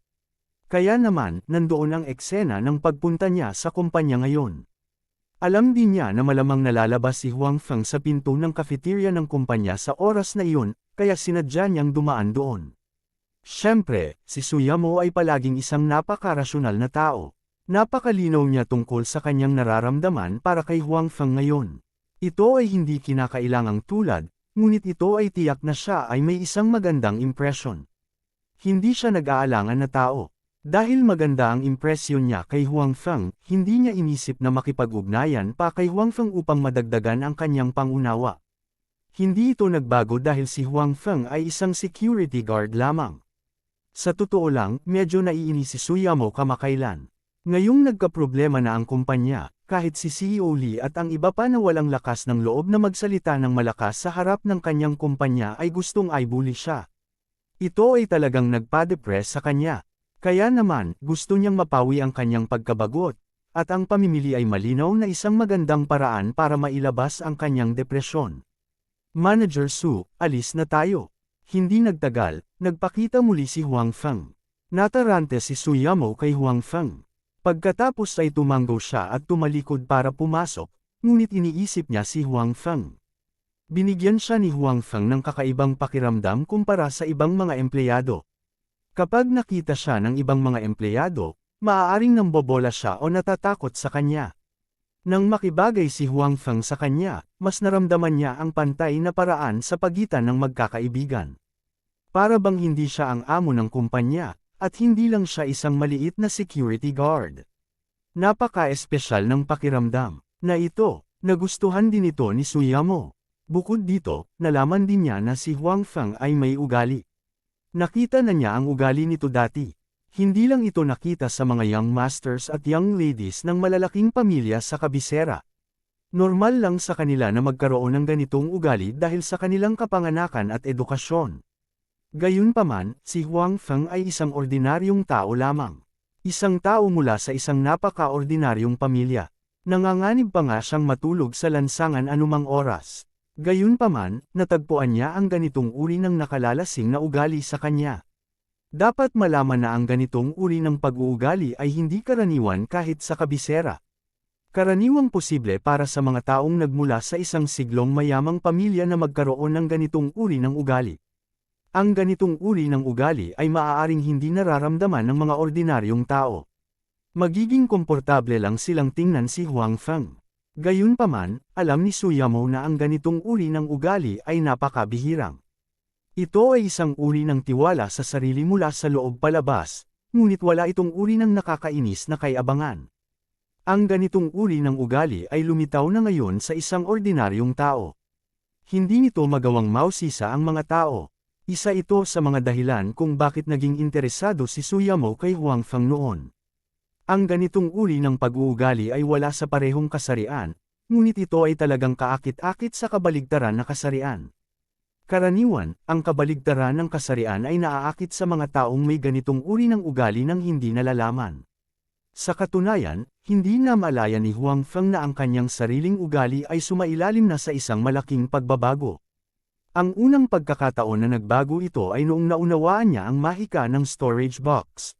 Kaya naman, nandoon ang eksena ng pagpunta niya sa kumpanya ngayon. Alam din niya na malamang nalalabas si Huang Feng sa pinto ng cafeteria ng kumpanya sa oras na iyon, kaya sinadya niyang dumaan doon. Siyempre, si Suyamo ay palaging isang napakarasyonal na tao. Napakalinaw niya tungkol sa kanyang nararamdaman para kay Huang Feng ngayon. Ito ay hindi kinakailangang tulad, ngunit ito ay tiyak na siya ay may isang magandang impresyon. Hindi siya nag-aalangan na tao. Dahil maganda ang impresyon niya kay Huang Feng, hindi niya inisip na makipag-ugnayan pa kay Huang Feng upang madagdagan ang kanyang pangunawa. Hindi ito nagbago dahil si Huang Feng ay isang security guard lamang. Sa totoo lang, medyo naiinis si Suyamo kamakailan. Ngayong nagkaproblema na ang kumpanya, kahit si CEO Lee at ang iba pa na walang lakas ng loob na magsalita ng malakas sa harap ng kanyang kumpanya ay gustong i-bully siya. Ito ay talagang nagpa-depress sa kanya. Kaya naman, gusto niyang mapawi ang kanyang pagkabagot, at ang pamimili ay malinaw na isang magandang paraan para mailabas ang kanyang depresyon. Manager Su, alis na tayo. Hindi nagtagal, nagpakita muli si Huang Feng. Natarante si Suyamo kay Huang Feng. Pagkatapos ay tumanggo siya at tumalikod para pumasok, ngunit iniisip niya si Huang Feng. Binigyan siya ni Huang Feng ng kakaibang pakiramdam kumpara sa ibang mga empleyado. Kapag nakita siya ng ibang mga empleyado, maaaring nambobola siya o natatakot sa kanya. Nang makibagay si Huang Feng sa kanya, mas naramdaman niya ang pantay na paraan sa pagitan ng magkakaibigan. Para bang hindi siya ang amo ng kumpanya, at hindi lang siya isang maliit na security guard. Napaka-espesyal ng pakiramdam na ito, nagustuhan din ito ni Suyamo. Bukod dito, nalaman din niya na si Huang Feng ay may ugali. Nakita na niya ang ugali nito dati. Hindi lang ito nakita sa mga young masters at young ladies ng malalaking pamilya sa kabisera. Normal lang sa kanila na magkaroon ng ganitong ugali dahil sa kanilang kapanganakan at edukasyon. Gayunpaman, si Huang Feng ay isang ordinaryong tao lamang. Isang tao mula sa isang napaka-ordinaryong pamilya. Nanganganib pa nga siyang matulog sa lansangan anumang oras. Gayunpaman, natagpuan niya ang ganitong uri ng nakalalasing na ugali sa kanya. Dapat malaman na ang ganitong uri ng pag-uugali ay hindi karaniwan kahit sa kabisera. Karaniwang posible para sa mga taong nagmula sa isang siglong mayamang pamilya na magkaroon ng ganitong uri ng ugali. Ang ganitong uri ng ugali ay maaaring hindi nararamdaman ng mga ordinaryong tao. Magiging komportable lang silang tingnan si Huang Feng. Gayunpaman, alam ni Suyamo na ang ganitong uri ng ugali ay napakabihirang. Ito ay isang uri ng tiwala sa sarili mula sa loob palabas, ngunit wala itong uri ng nakakainis na kay-abangan. Ang ganitong uri ng ugali ay lumitaw na ngayon sa isang ordinaryong tao. Hindi nito magawang mausisa ang mga tao. Isa ito sa mga dahilan kung bakit naging interesado si Suyamo kay Huang Feng noon. Ang ganitong uri ng pag-uugali ay wala sa parehong kasarian, ngunit ito ay talagang kaakit-akit sa kabaligtaran na kasarian. Karaniwan, ang kabaligtaran ng kasarian ay naaakit sa mga taong may ganitong uri ng ugali nang hindi nalalaman. Sa katunayan, hindi na malaya ni Huang Feng na ang kanyang sariling ugali ay sumailalim na sa isang malaking pagbabago. Ang unang pagkakataon na nagbago ito ay noong naunawaan niya ang mahika ng storage box.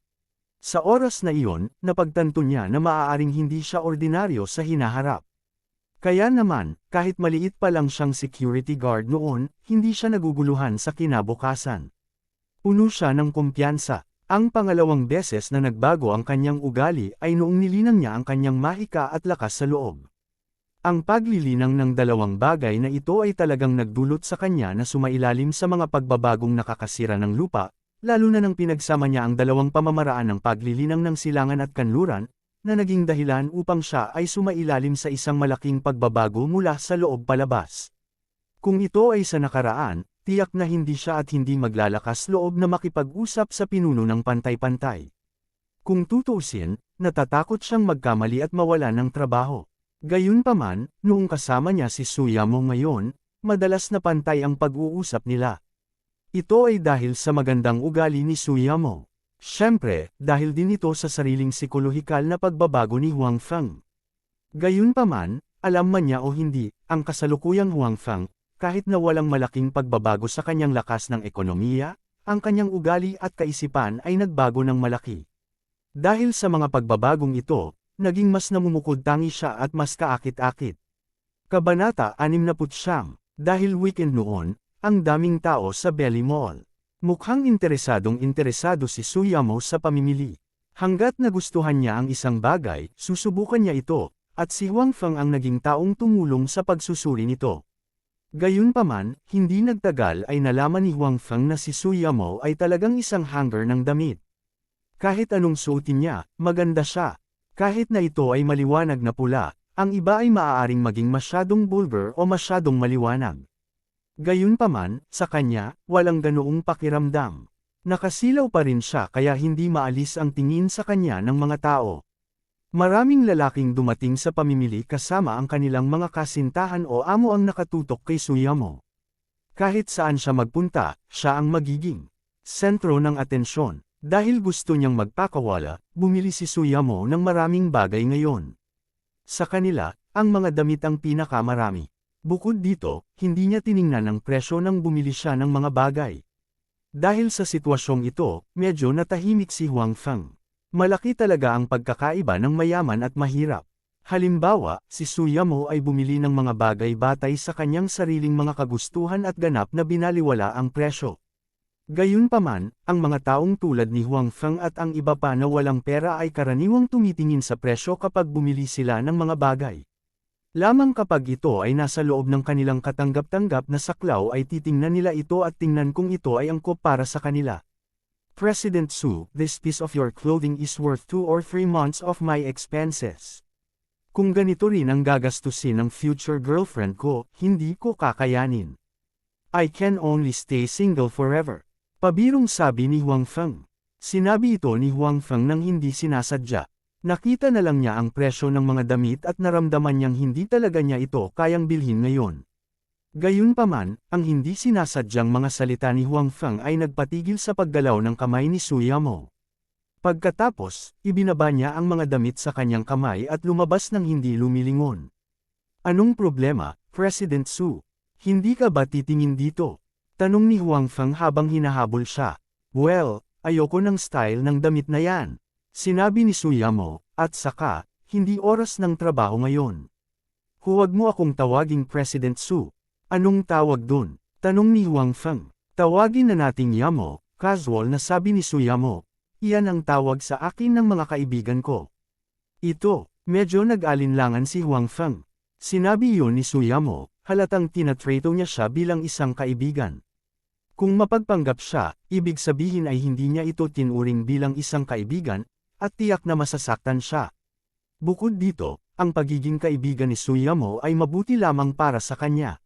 Sa oras na iyon, napagtanto niya na maaaring hindi siya ordinaryo sa hinaharap. Kaya naman, kahit maliit pa lang siyang security guard noon, hindi siya naguguluhan sa kinabukasan. Puno siya ng kumpiyansa. Ang pangalawang beses na nagbago ang kanyang ugali ay noong nilinang niya ang kanyang mahika at lakas sa loob. Ang paglilinang ng dalawang bagay na ito ay talagang nagdulot sa kanya na sumailalim sa mga pagbabagong nakakasira ng lupa, lalo na nang pinagsama niya ang dalawang pamamaraan ng paglilinang ng silangan at kanluran, na naging dahilan upang siya ay sumailalim sa isang malaking pagbabago mula sa loob palabas. Kung ito ay sa nakaraan, tiyak na hindi siya at hindi maglalakas loob na makipag-usap sa pinuno ng pantay-pantay. Kung tutuusin, natatakot siyang magkamali at mawala ng trabaho. Gayunpaman, noong kasama niya si Suyamo ngayon, madalas na pantay ang pag-uusap nila. Ito ay dahil sa magandang ugali ni Suyamo. Siyempre, dahil din ito sa sariling psikolohikal na pagbabago ni Huang Feng. Gayunpaman, alam man niya o hindi, ang kasalukuyang Huang Feng, kahit na walang malaking pagbabago sa kanyang lakas ng ekonomiya, ang kanyang ugali at kaisipan ay nagbago ng malaki. Dahil sa mga pagbabagong ito, naging mas namumukod-tangi siya at mas kaakit-akit. Kabanata 69. Dahil weekend noon, ang daming tao sa Belly Mall. Mukhang interesado si Suyamo sa pamimili. Hanggat nagustuhan niya ang isang bagay, susubukan niya ito, at si Huang Feng ang naging taong tumulong sa pagsusuri nito. Gayunpaman, hindi nagtagal ay nalaman ni Huang Feng na si Suyamo ay talagang isang hanger ng damit. Kahit anong suotin niya, maganda siya. Kahit na ito ay maliwanag na pula, ang iba ay maaaring maging masyadong vulgar o masyadong maliwanag. Gayunpaman, sa kanya, walang ganoong pakiramdam. Nakasilaw pa rin siya kaya hindi maalis ang tingin sa kanya ng mga tao. Maraming lalaking dumating sa pamimili kasama ang kanilang mga kasintahan o amo ang nakatutok kay Suyamo. Kahit saan siya magpunta, siya ang magiging sentro ng atensyon. Dahil gusto niyang magpakawala, bumili si Suyamo ng maraming bagay ngayon. Sa kanila, ang mga damit ang pinakamarami. Bukod dito, hindi niya tiningnan ang presyo nang bumili siya ng mga bagay. Dahil sa sitwasyong ito, medyo natahimik si Huang Feng. Malaki talaga ang pagkakaiba ng mayaman at mahirap. Halimbawa, si Suyamo ay bumili ng mga bagay batay sa kanyang sariling mga kagustuhan at ganap na binaliwala ang presyo. Gayunpaman, ang mga taong tulad ni Huang Feng at ang iba pa na walang pera ay karaniwang tumitingin sa presyo kapag bumili sila ng mga bagay. Lamang kapag ito ay nasa loob ng kanilang katanggap-tanggap na saklaw ay titingnan nila ito at tingnan kung ito ay angkop para sa kanila. President Su, this piece of your clothing is worth 2 or 3 months of my expenses. Kung ganito rin ang gagastusin ng future girlfriend ko, hindi ko kakayanin. I can only stay single forever. Pabirong sabi ni Huang Feng. Sinabi ito ni Huang Feng nang hindi sinasadya. Nakita na lang niya ang presyo ng mga damit at naramdaman niyang hindi talaga niya ito kayang bilhin ngayon. Gayunpaman, ang hindi sinasadyang mga salita ni Huang Feng ay nagpatigil sa paggalaw ng kamay ni Suyamo. Pagkatapos, ibinaba niya ang mga damit sa kanyang kamay at lumabas ng hindi lumilingon. Anong problema, President Su? Hindi ka ba titingin dito? Tanong ni Huang Feng habang hinahabol siya. Well, ayoko ng style ng damit na yan. Sinabi ni Suyamo, at saka, hindi oras ng trabaho ngayon. Huwag mo akong tawaging President Su. Anong tawag dun? Tanong ni Huang Feng. Tawagin na nating Yamo, casual na sabi ni Suyamo. Iyan ang tawag sa akin ng mga kaibigan ko. Ito, medyo nag-alinlangan si Huang Feng. Sinabi iyon ni Suyamo, halatang tinatrato niya siya bilang isang kaibigan. Kung mapagpanggap siya, ibig sabihin ay hindi niya ito tinuring bilang isang kaibigan, at tiyak na masasaktan siya. Bukod dito, ang pagiging kaibigan ni Suyamo ay mabuti lamang para sa kanya.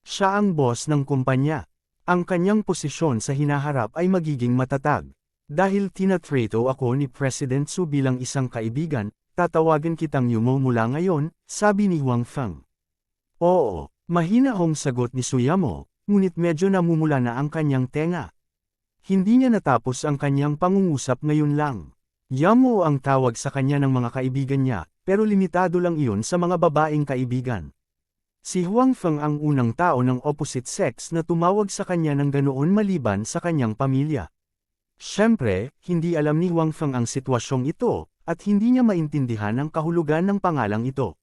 Siya ang boss ng kumpanya. Ang kanyang posisyon sa hinaharap ay magiging matatag. Dahil tinatrato ako ni President Su bilang isang kaibigan, tatawagan kitang Yumo mula ngayon, sabi ni Huang Feng. Oo, mahinahong sagot ni Suyamo, ngunit medyo namumula na ang kanyang tenga. Hindi niya natapos ang kanyang pangungusap ngayon lang. Yamo ang tawag sa kanya ng mga kaibigan niya, pero limitado lang iyon sa mga babaeng kaibigan. Si Huang Feng ang unang tao ng opposite sex na tumawag sa kanya ng ganoon maliban sa kanyang pamilya. Siyempre, hindi alam ni Huang Feng ang sitwasyong ito, at hindi niya maintindihan ang kahulugan ng pangalang ito.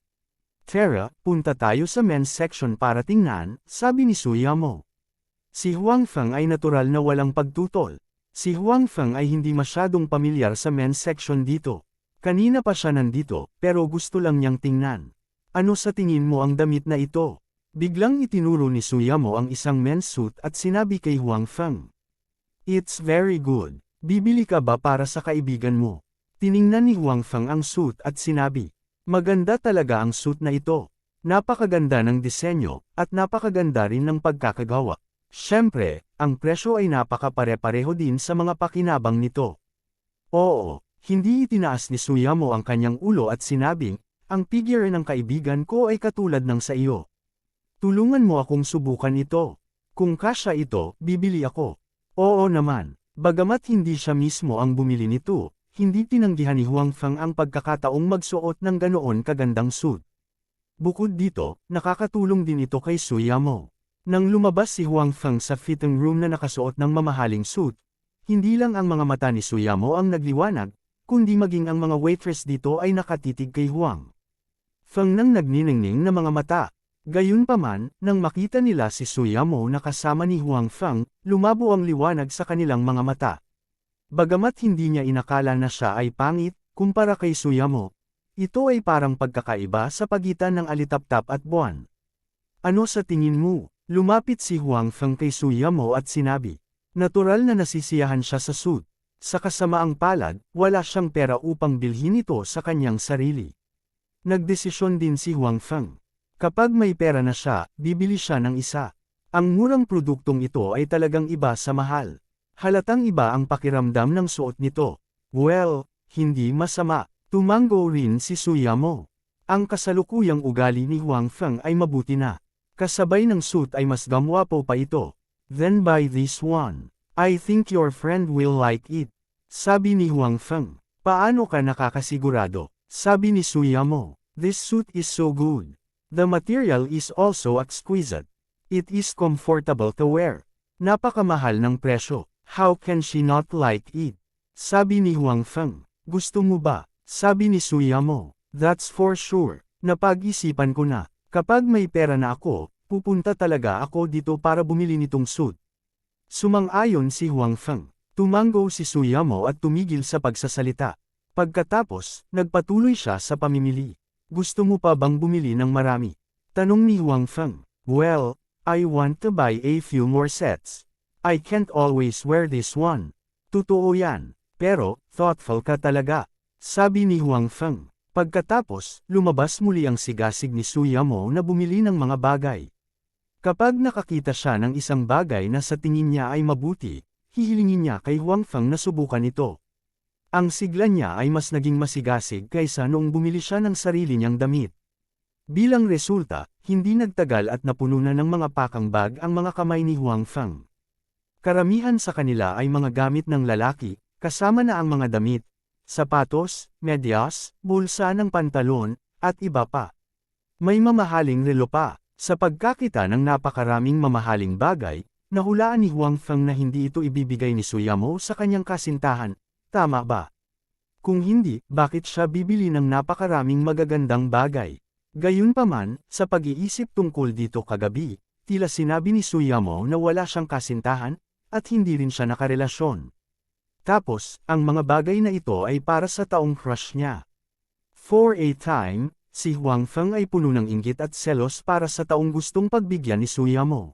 Tara, punta tayo sa men's section para tingnan, sabi ni Suyamo. Si Huang Feng ay natural na walang pagtutol. Si Huang Feng ay hindi masyadong pamilyar sa men's section dito. Kanina pa siya nandito, pero gusto lang niyang tingnan. Ano sa tingin mo ang damit na ito? Biglang itinuro ni Suyamo ang isang men's suit at sinabi kay Huang Feng. It's very good. Bibili ka ba para sa kaibigan mo? Tiningnan ni Huang Feng ang suit at sinabi. Maganda talaga ang suit na ito. Napakaganda ng disenyo, at napakaganda rin ng pagkakagawa. Siyempre, ang presyo ay napakapare-pareho din sa mga pakinabang nito. Oo, hindi itinaas ni Suyamo ang kanyang ulo at sinabing, ang figure ng kaibigan ko ay katulad ng sa iyo. Tulungan mo akong subukan ito. Kung kasya ito, bibili ako. Oo naman, bagamat hindi siya mismo ang bumili nito, hindi tinanggihan ni Huang Feng ang pagkakataong magsuot ng ganoon kagandang suit. Bukod dito, nakakatulong din ito kay Suyamo. Nang lumabas si Huang Feng sa fitting room na nakasuot ng mamahaling suit, hindi lang ang mga mata ni Suyamo ang nagliwanag, kundi maging ang mga waitress dito ay nakatitig kay Huang Feng nang nagniningning na mga mata. Gayunpaman, nang makita nila si Suyamo na kasama ni Huang Feng, lumabo ang liwanag sa kanilang mga mata. Bagamat hindi niya inakala na siya ay pangit, kumpara kay Suyamo, ito ay parang pagkakaiba sa pagitan ng alitaptap at buwan. Ano sa tingin mo? Lumapit si Huang Feng kay Suyamo at sinabi. Natural na nasisiyahan siya sa suit. Sa kasamaang palad, wala siyang pera upang bilhin ito sa kanyang sarili. Nagdesisyon din si Huang Feng. Kapag may pera na siya, bibili siya ng isa. Ang murang produktong ito ay talagang iba sa mahal. Halatang iba ang pakiramdam ng suot nito. Well, hindi masama. Tumango rin si Suyamo. Ang kasalukuyang ugali ni Huang Feng ay mabuti na. Kasabay ng suit ay mas gamwapo pa ito. Then buy this one. I think your friend will like it. Sabi ni Huang Feng. Paano ka nakakasigurado? Sabi ni Suyamo. This suit is so good. The material is also exquisite. It is comfortable to wear. Napakamahal ng presyo. How can she not like it? Sabi ni Huang Feng. Gusto mo ba? Sabi ni Suyamo. That's for sure. Napag-isipan ko na. Kapag may pera na ako, pupunta talaga ako dito para bumili nitong suit. Sumang-ayon si Huang Feng. Tumango si Suyamo at tumigil sa pagsasalita. Pagkatapos, nagpatuloy siya sa pamimili. Gusto mo pa bang bumili ng marami? Tanong ni Huang Feng. Well, I want to buy a few more sets. I can't always wear this one. Totoo yan. Pero, thoughtful ka talaga. Sabi ni Huang Feng. Pagkatapos, lumabas muli ang sigasig ni Suyamo na bumili ng mga bagay. Kapag nakakita siya ng isang bagay na sa tingin niya ay mabuti, hihilingin niya kay Huang Feng na subukan ito. Ang sigla niya ay mas naging masigasig kaysa noong bumili siya ng sarili niyang damit. Bilang resulta, hindi nagtagal at napuno na ng mga pakang bag ang mga kamay ni Huang Feng. Karamihan sa kanila ay mga gamit ng lalaki, kasama na ang mga damit, sapatos, medyas, bulsa ng pantalon, at iba pa. May mamahaling relo pa. Sa pagkakita ng napakaraming mamahaling bagay, nahulaan ni Huang Feng na hindi ito ibibigay ni Suyamo sa kanyang kasintahan. Tama ba? Kung hindi, bakit siya bibili ng napakaraming magagandang bagay? Gayunpaman, sa pag-iisip tungkol dito kagabi, tila sinabi ni Suyamo na wala siyang kasintahan, at hindi rin siya nakarelasyon. Tapos, ang mga bagay na ito ay para sa taong crush niya. For a time, si Huang Feng ay puno ng inggit at selos para sa taong gustong pagbigyan ni Suyamo.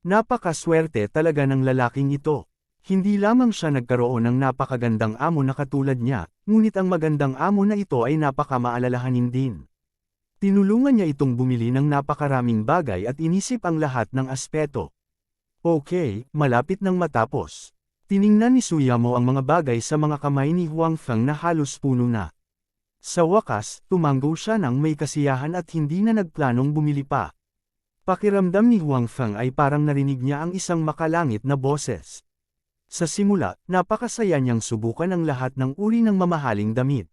Napakaswerte talaga ng lalaking ito. Hindi lamang siya nagkaroon ng napakagandang amo na katulad niya, ngunit ang magandang amo na ito ay napakamaalalahanin din. Tinulungan niya itong bumili ng napakaraming bagay at inisip ang lahat ng aspeto. Okay, malapit nang matapos. Tiningnan ni Suyamo ang mga bagay sa mga kamay ni Huang Feng na halos puno na. Sa wakas, tumango siya nang may kasiyahan at hindi na nagplanong bumili pa. Pakiramdam ni Huang Feng ay parang narinig niya ang isang makalangit na boses. Sa simula, napakasaya niyang subukan ang lahat ng uri ng mamahaling damit.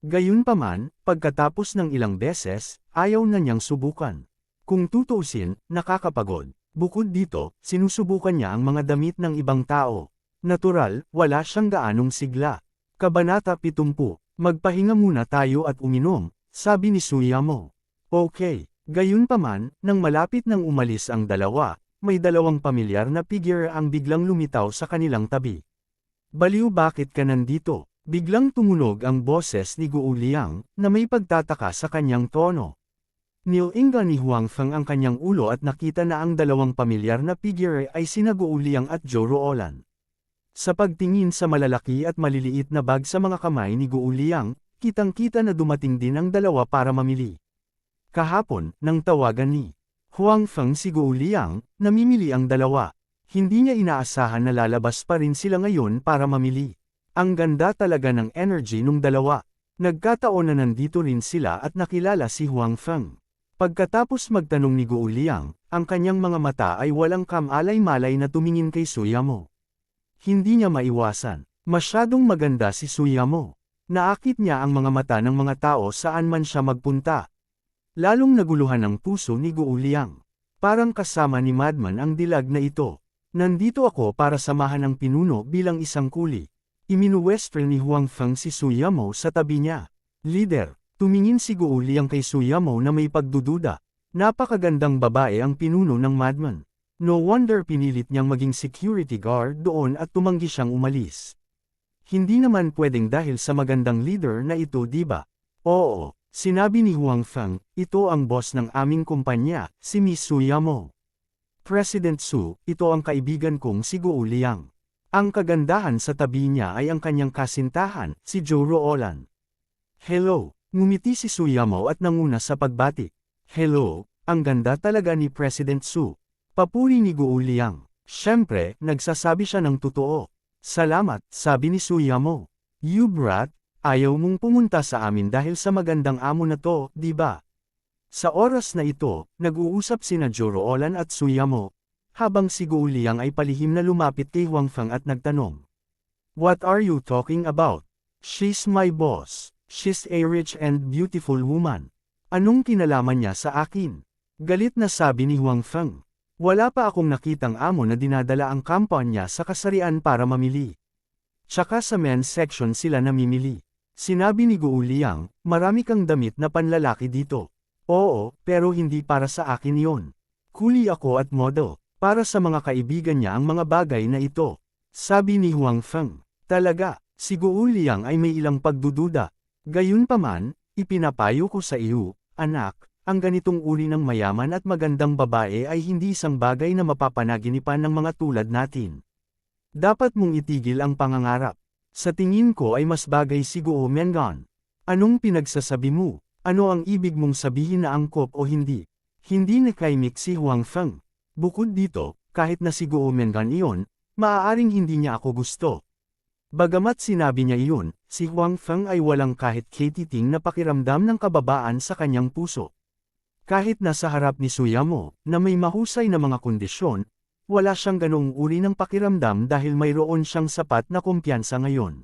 Gayunpaman, pagkatapos ng ilang beses, ayaw na niyang subukan. Kung tutuusin, nakakapagod. Bukod dito, sinusubukan niya ang mga damit ng ibang tao. Natural, wala siyang gaanong sigla. Kabanata 70, magpahinga muna tayo at uminom, sabi ni Suyamo. Okay, gayunpaman, nang malapit nang umalis ang dalawa, may dalawang pamilyar na figure ang biglang lumitaw sa kanilang tabi. Baliw, bakit ka nandito? Biglang tumunog ang boses ni Guo Liang, na may pagtataka sa kanyang tono. Nilinga ni Huang Feng ang kanyang ulo at nakita na ang dalawang pamilyar na figure ay sina Guo Liang at Zhou Ruolan. Sa pagtingin sa malalaki at maliliit na bag sa mga kamay ni Guo Liang, kitang-kita na dumating din ang dalawa para mamili. Kahapon, nang tawagan ni Huang Feng si Guo Liang, namimili ang dalawa. Hindi niya inaasahan na lalabas pa rin sila ngayon para mamili. Ang ganda talaga ng energy nung dalawa. Nagkataon na nandito rin sila at nakilala si Huang Feng. Pagkatapos magtanong ni Guo Liang, ang kanyang mga mata ay walang kamalay-malay na tumingin kay Suyamo. Hindi niya maiwasan. Masyadong maganda si Suyamo. Naakit niya ang mga mata ng mga tao saan man siya magpunta. Lalong naguluhan ang puso ni Guo Liang. Parang kasama ni Madman ang dilag na ito. Nandito ako para samahan ang pinuno bilang isang kuli. Iminuwestro ni Huang Feng si Suyamo sa tabi niya. Leader, tumingin si Guo Liang kay Suyamo na may pagdududa. Napakagandang babae ang pinuno ng Madman. No wonder pinilit niyang maging security guard doon at tumanggi siyang umalis. Hindi naman pwedeng dahil sa magandang leader na ito, diba? Oo, sinabi ni Huang Feng, ito ang boss ng aming kumpanya, si Miss Suyamo. President Su, ito ang kaibigan kong si Guo Liang. Ang kagandahan sa tabi niya ay ang kanyang kasintahan, si Zhou Ruolan. Hello, ngumiti si Suyamo at nanguna sa pagbati. Hello, ang ganda talaga ni President Su. Papuri ni Guo Liang. Siyempre, nagsasabi siya ng totoo. Salamat, sabi ni Suyamo. You brat, ayaw mong pumunta sa amin dahil sa magandang amo na to, di ba? Sa oras na ito, nag-uusap sina Zhou Ruolan at Suyamo. Habang si Guo Liang ay palihim na lumapit kay Huang Feng at nagtanong. What are you talking about? She's my boss. She's a rich and beautiful woman. Anong kinalaman niya sa akin? Galit na sabi ni Huang Feng. Wala pa akong nakitang amo na dinadala ang kampanya sa kasarian para mamili. Tsaka sa men's section sila namimili. Sinabi ni Guo Liang, marami kang damit na panlalaki dito. Oo, pero hindi para sa akin yon. Kuli ako at model. Para sa mga kaibigan niya ang mga bagay na ito. Sabi ni Huang Feng. Talaga, si Guo Liang ay may ilang pagdududa. Gayunpaman, ipinapayo ko sa iyo, anak, ang ganitong uri ng mayaman at magandang babae ay hindi isang bagay na mapapanaginipan ng mga tulad natin. Dapat mong itigil ang pangangarap. Sa tingin ko ay mas bagay si Guo Mengan. Anong pinagsasabi mo? Ano ang ibig mong sabihin na angkop o hindi? Hindi nakaimik si Huang Feng. Bukod dito, kahit na si Guo Mengan iyon, maaaring hindi niya ako gusto. Bagamat sinabi niya iyon, si Huang Feng ay walang kahit katiting na pakiramdam ng kababaan sa kanyang puso. Kahit nasa harap ni Suyamo, na may mahusay na mga kondisyon, wala siyang ganoong uri ng pakiramdam dahil mayroon siyang sapat na kumpiyansa ngayon.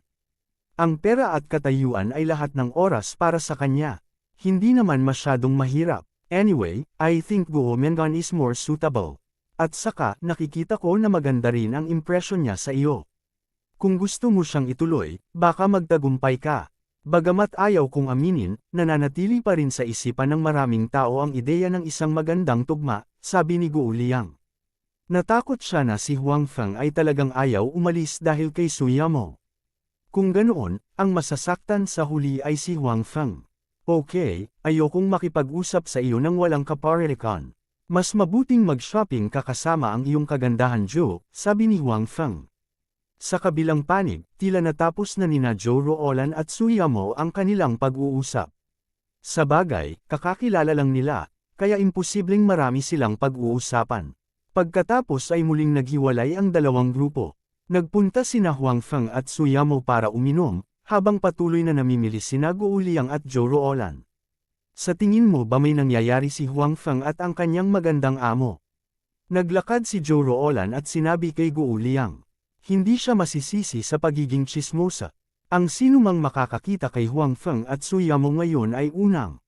Ang pera at katayuan ay lahat ng oras para sa kanya. Hindi naman masyadong mahirap. Anyway, I think Guo Mengan is more suitable. At saka, nakikita ko na maganda rin ang impression niya sa iyo. Kung gusto mo siyang ituloy, baka magtagumpay ka. Bagamat ayaw kong aminin, nananatili pa rin sa isipan ng maraming tao ang ideya ng isang magandang tugma, sabi ni Guo Liang. Natakot siya na si Huang Feng ay talagang ayaw umalis dahil kay Suyamo. Kung ganoon, ang masasaktan sa huli ay si Huang Feng. Okay, ayokong makipag-usap sa iyo nang walang kaparelikan. Mas mabuting mag-shopping ka kasama ang iyong kagandahan Zhou, sabi ni Huang Feng. Sa kabilang panig, tila natapos na nina Zhou Ruolan at Suyamo ang kanilang pag-uusap. Sa bagay, kakakilala lang nila, kaya imposibleng marami silang pag-uusapan. Pagkatapos ay muling naghiwalay ang dalawang grupo. Nagpunta sina Huang Feng at Suyamo para uminom, habang patuloy na namimili sina Guo Liang at Zhou Ruolan. Sa tingin mo ba may nangyayari si Huang Feng at ang kanyang magandang amo? Naglakad si Zhou Ruolan at sinabi kay Guo Liang. Hindi siya masisisi sa pagiging tsismosa. Ang sinumang makakakita kay Huang Feng at Suyamo ngayon ay unang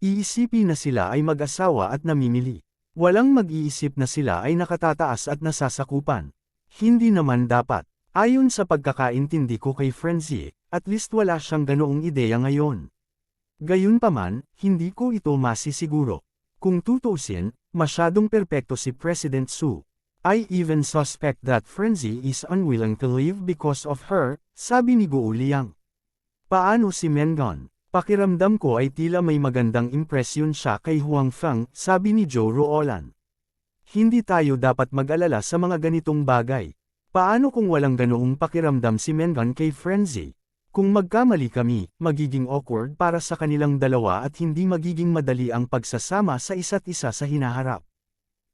iisipin na sila ay mag-asawa at namimili. Walang mag-iisip na sila ay nakatataas at nasasakupan. Hindi naman dapat. Ayon sa pagkakaintindi ko kay Frenzy, at least wala siyang ganoong ideya ngayon. Gayunpaman, hindi ko ito masisiguro. Kung tutuusin, masyadong perpekto si President Su. I even suspect that Frenzy is unwilling to leave because of her, sabi ni Guo Liang. Paano si Mengon? Pakiramdam ko ay tila may magandang impresyon siya kay Huang Feng, sabi ni Zhou Ruolan. Hindi tayo dapat mag-alala sa mga ganitong bagay. Paano kung walang ganoong pakiramdam si Mengon kay Frenzy? Kung magkamali kami, magiging awkward para sa kanilang dalawa at hindi magiging madali ang pagsasama sa isa't isa sa hinaharap.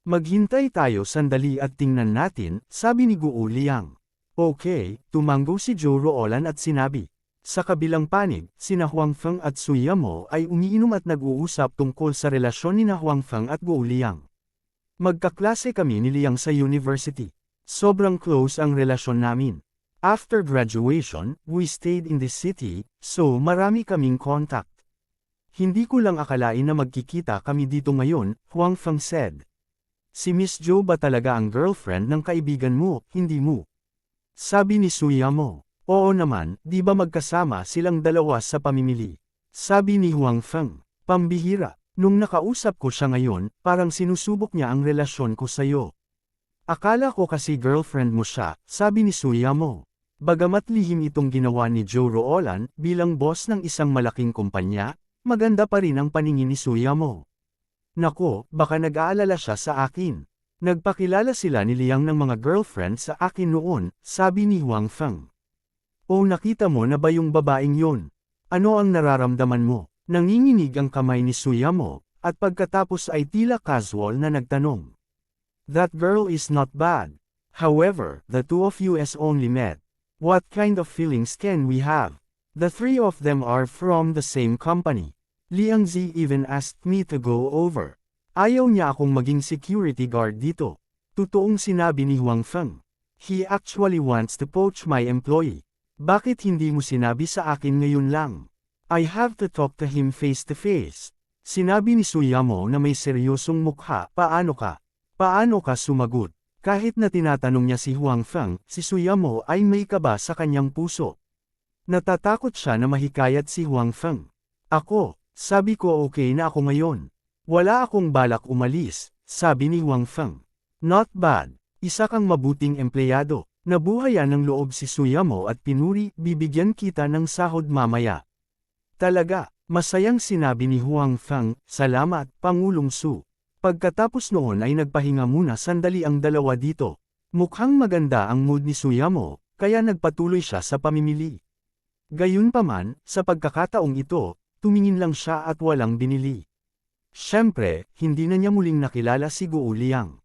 Maghintay tayo sandali at tingnan natin, sabi ni Guo Liang. Okay, tumango si Zhou Ruolan at sinabi. Sa kabilang panig, sina Huang Feng at Su Yamo ay umiinom at nag-uusap tungkol sa relasyon ni Huang Feng at Guo Liang. Magkaklase kami ni Liang sa university. Sobrang close ang relasyon namin. After graduation, we stayed in the city, so marami kaming contact. Hindi ko lang akalain na magkikita kami dito ngayon, Huang Feng said. Si Miss Jo ba talaga ang girlfriend ng kaibigan mo, hindi mo? Sabi ni Su Yamo. Oo naman, di ba magkasama silang dalawa sa pamimili? Sabi ni Huang Feng. Pambihira, nung nakausap ko siya ngayon, parang sinusubok niya ang relasyon ko sa'yo. Akala ko kasi girlfriend mo siya, sabi ni Su Yamo. Bagamat lihim itong ginawa ni Zhou Ruolan bilang boss ng isang malaking kumpanya, maganda pa rin ang paningin ni Su Yamo. Nako, baka nag-aalala siya sa akin. Nagpakilala sila ni Liang ng mga girlfriend sa akin noon, sabi ni Huang Feng. O nakita mo na ba yung babaeng yun? Ano ang nararamdaman mo? Nanginginig ang kamay ni Su Yamo, at pagkatapos ay tila casual na nagtanong. That girl is not bad. However, the two of you has only met. What kind of feelings can we have? The three of them are from the same company. Liang Zi even asked me to go over. Ayaw niya akong maging security guard dito. Totoong sinabi ni Huang Feng. He actually wants to poach my employee. Bakit hindi mo sinabi sa akin ngayon lang? I have to talk to him face to face. Sinabi ni Su Yamo na may seryosong mukha. Paano ka? Paano ka sumagot? Kahit na tinatanong niya si Huang Feng, si Su Yamo ay may kaba sa kanyang puso. Natatakot siya na mahikayat si Huang Feng. Ako, sabi ko okay na ako ngayon. Wala akong balak umalis, sabi ni Huang Feng. Not bad. Isa kang mabuting empleyado. Nabuhayan ng loob si Su Yamo at pinuri, bibigyan kita ng sahod mamaya. Talaga, masayang sinabi ni Huang Feng, salamat, Pangulong Su. Pagkatapos noon ay nagpahinga muna sandali ang dalawa dito. Mukhang maganda ang mood ni Su Yamo, kaya nagpatuloy siya sa pamimili. Gayunpaman, sa pagkakataong ito, tumingin lang siya at walang binili. Siyempre, hindi na niya muling nakilala si Guo Liang.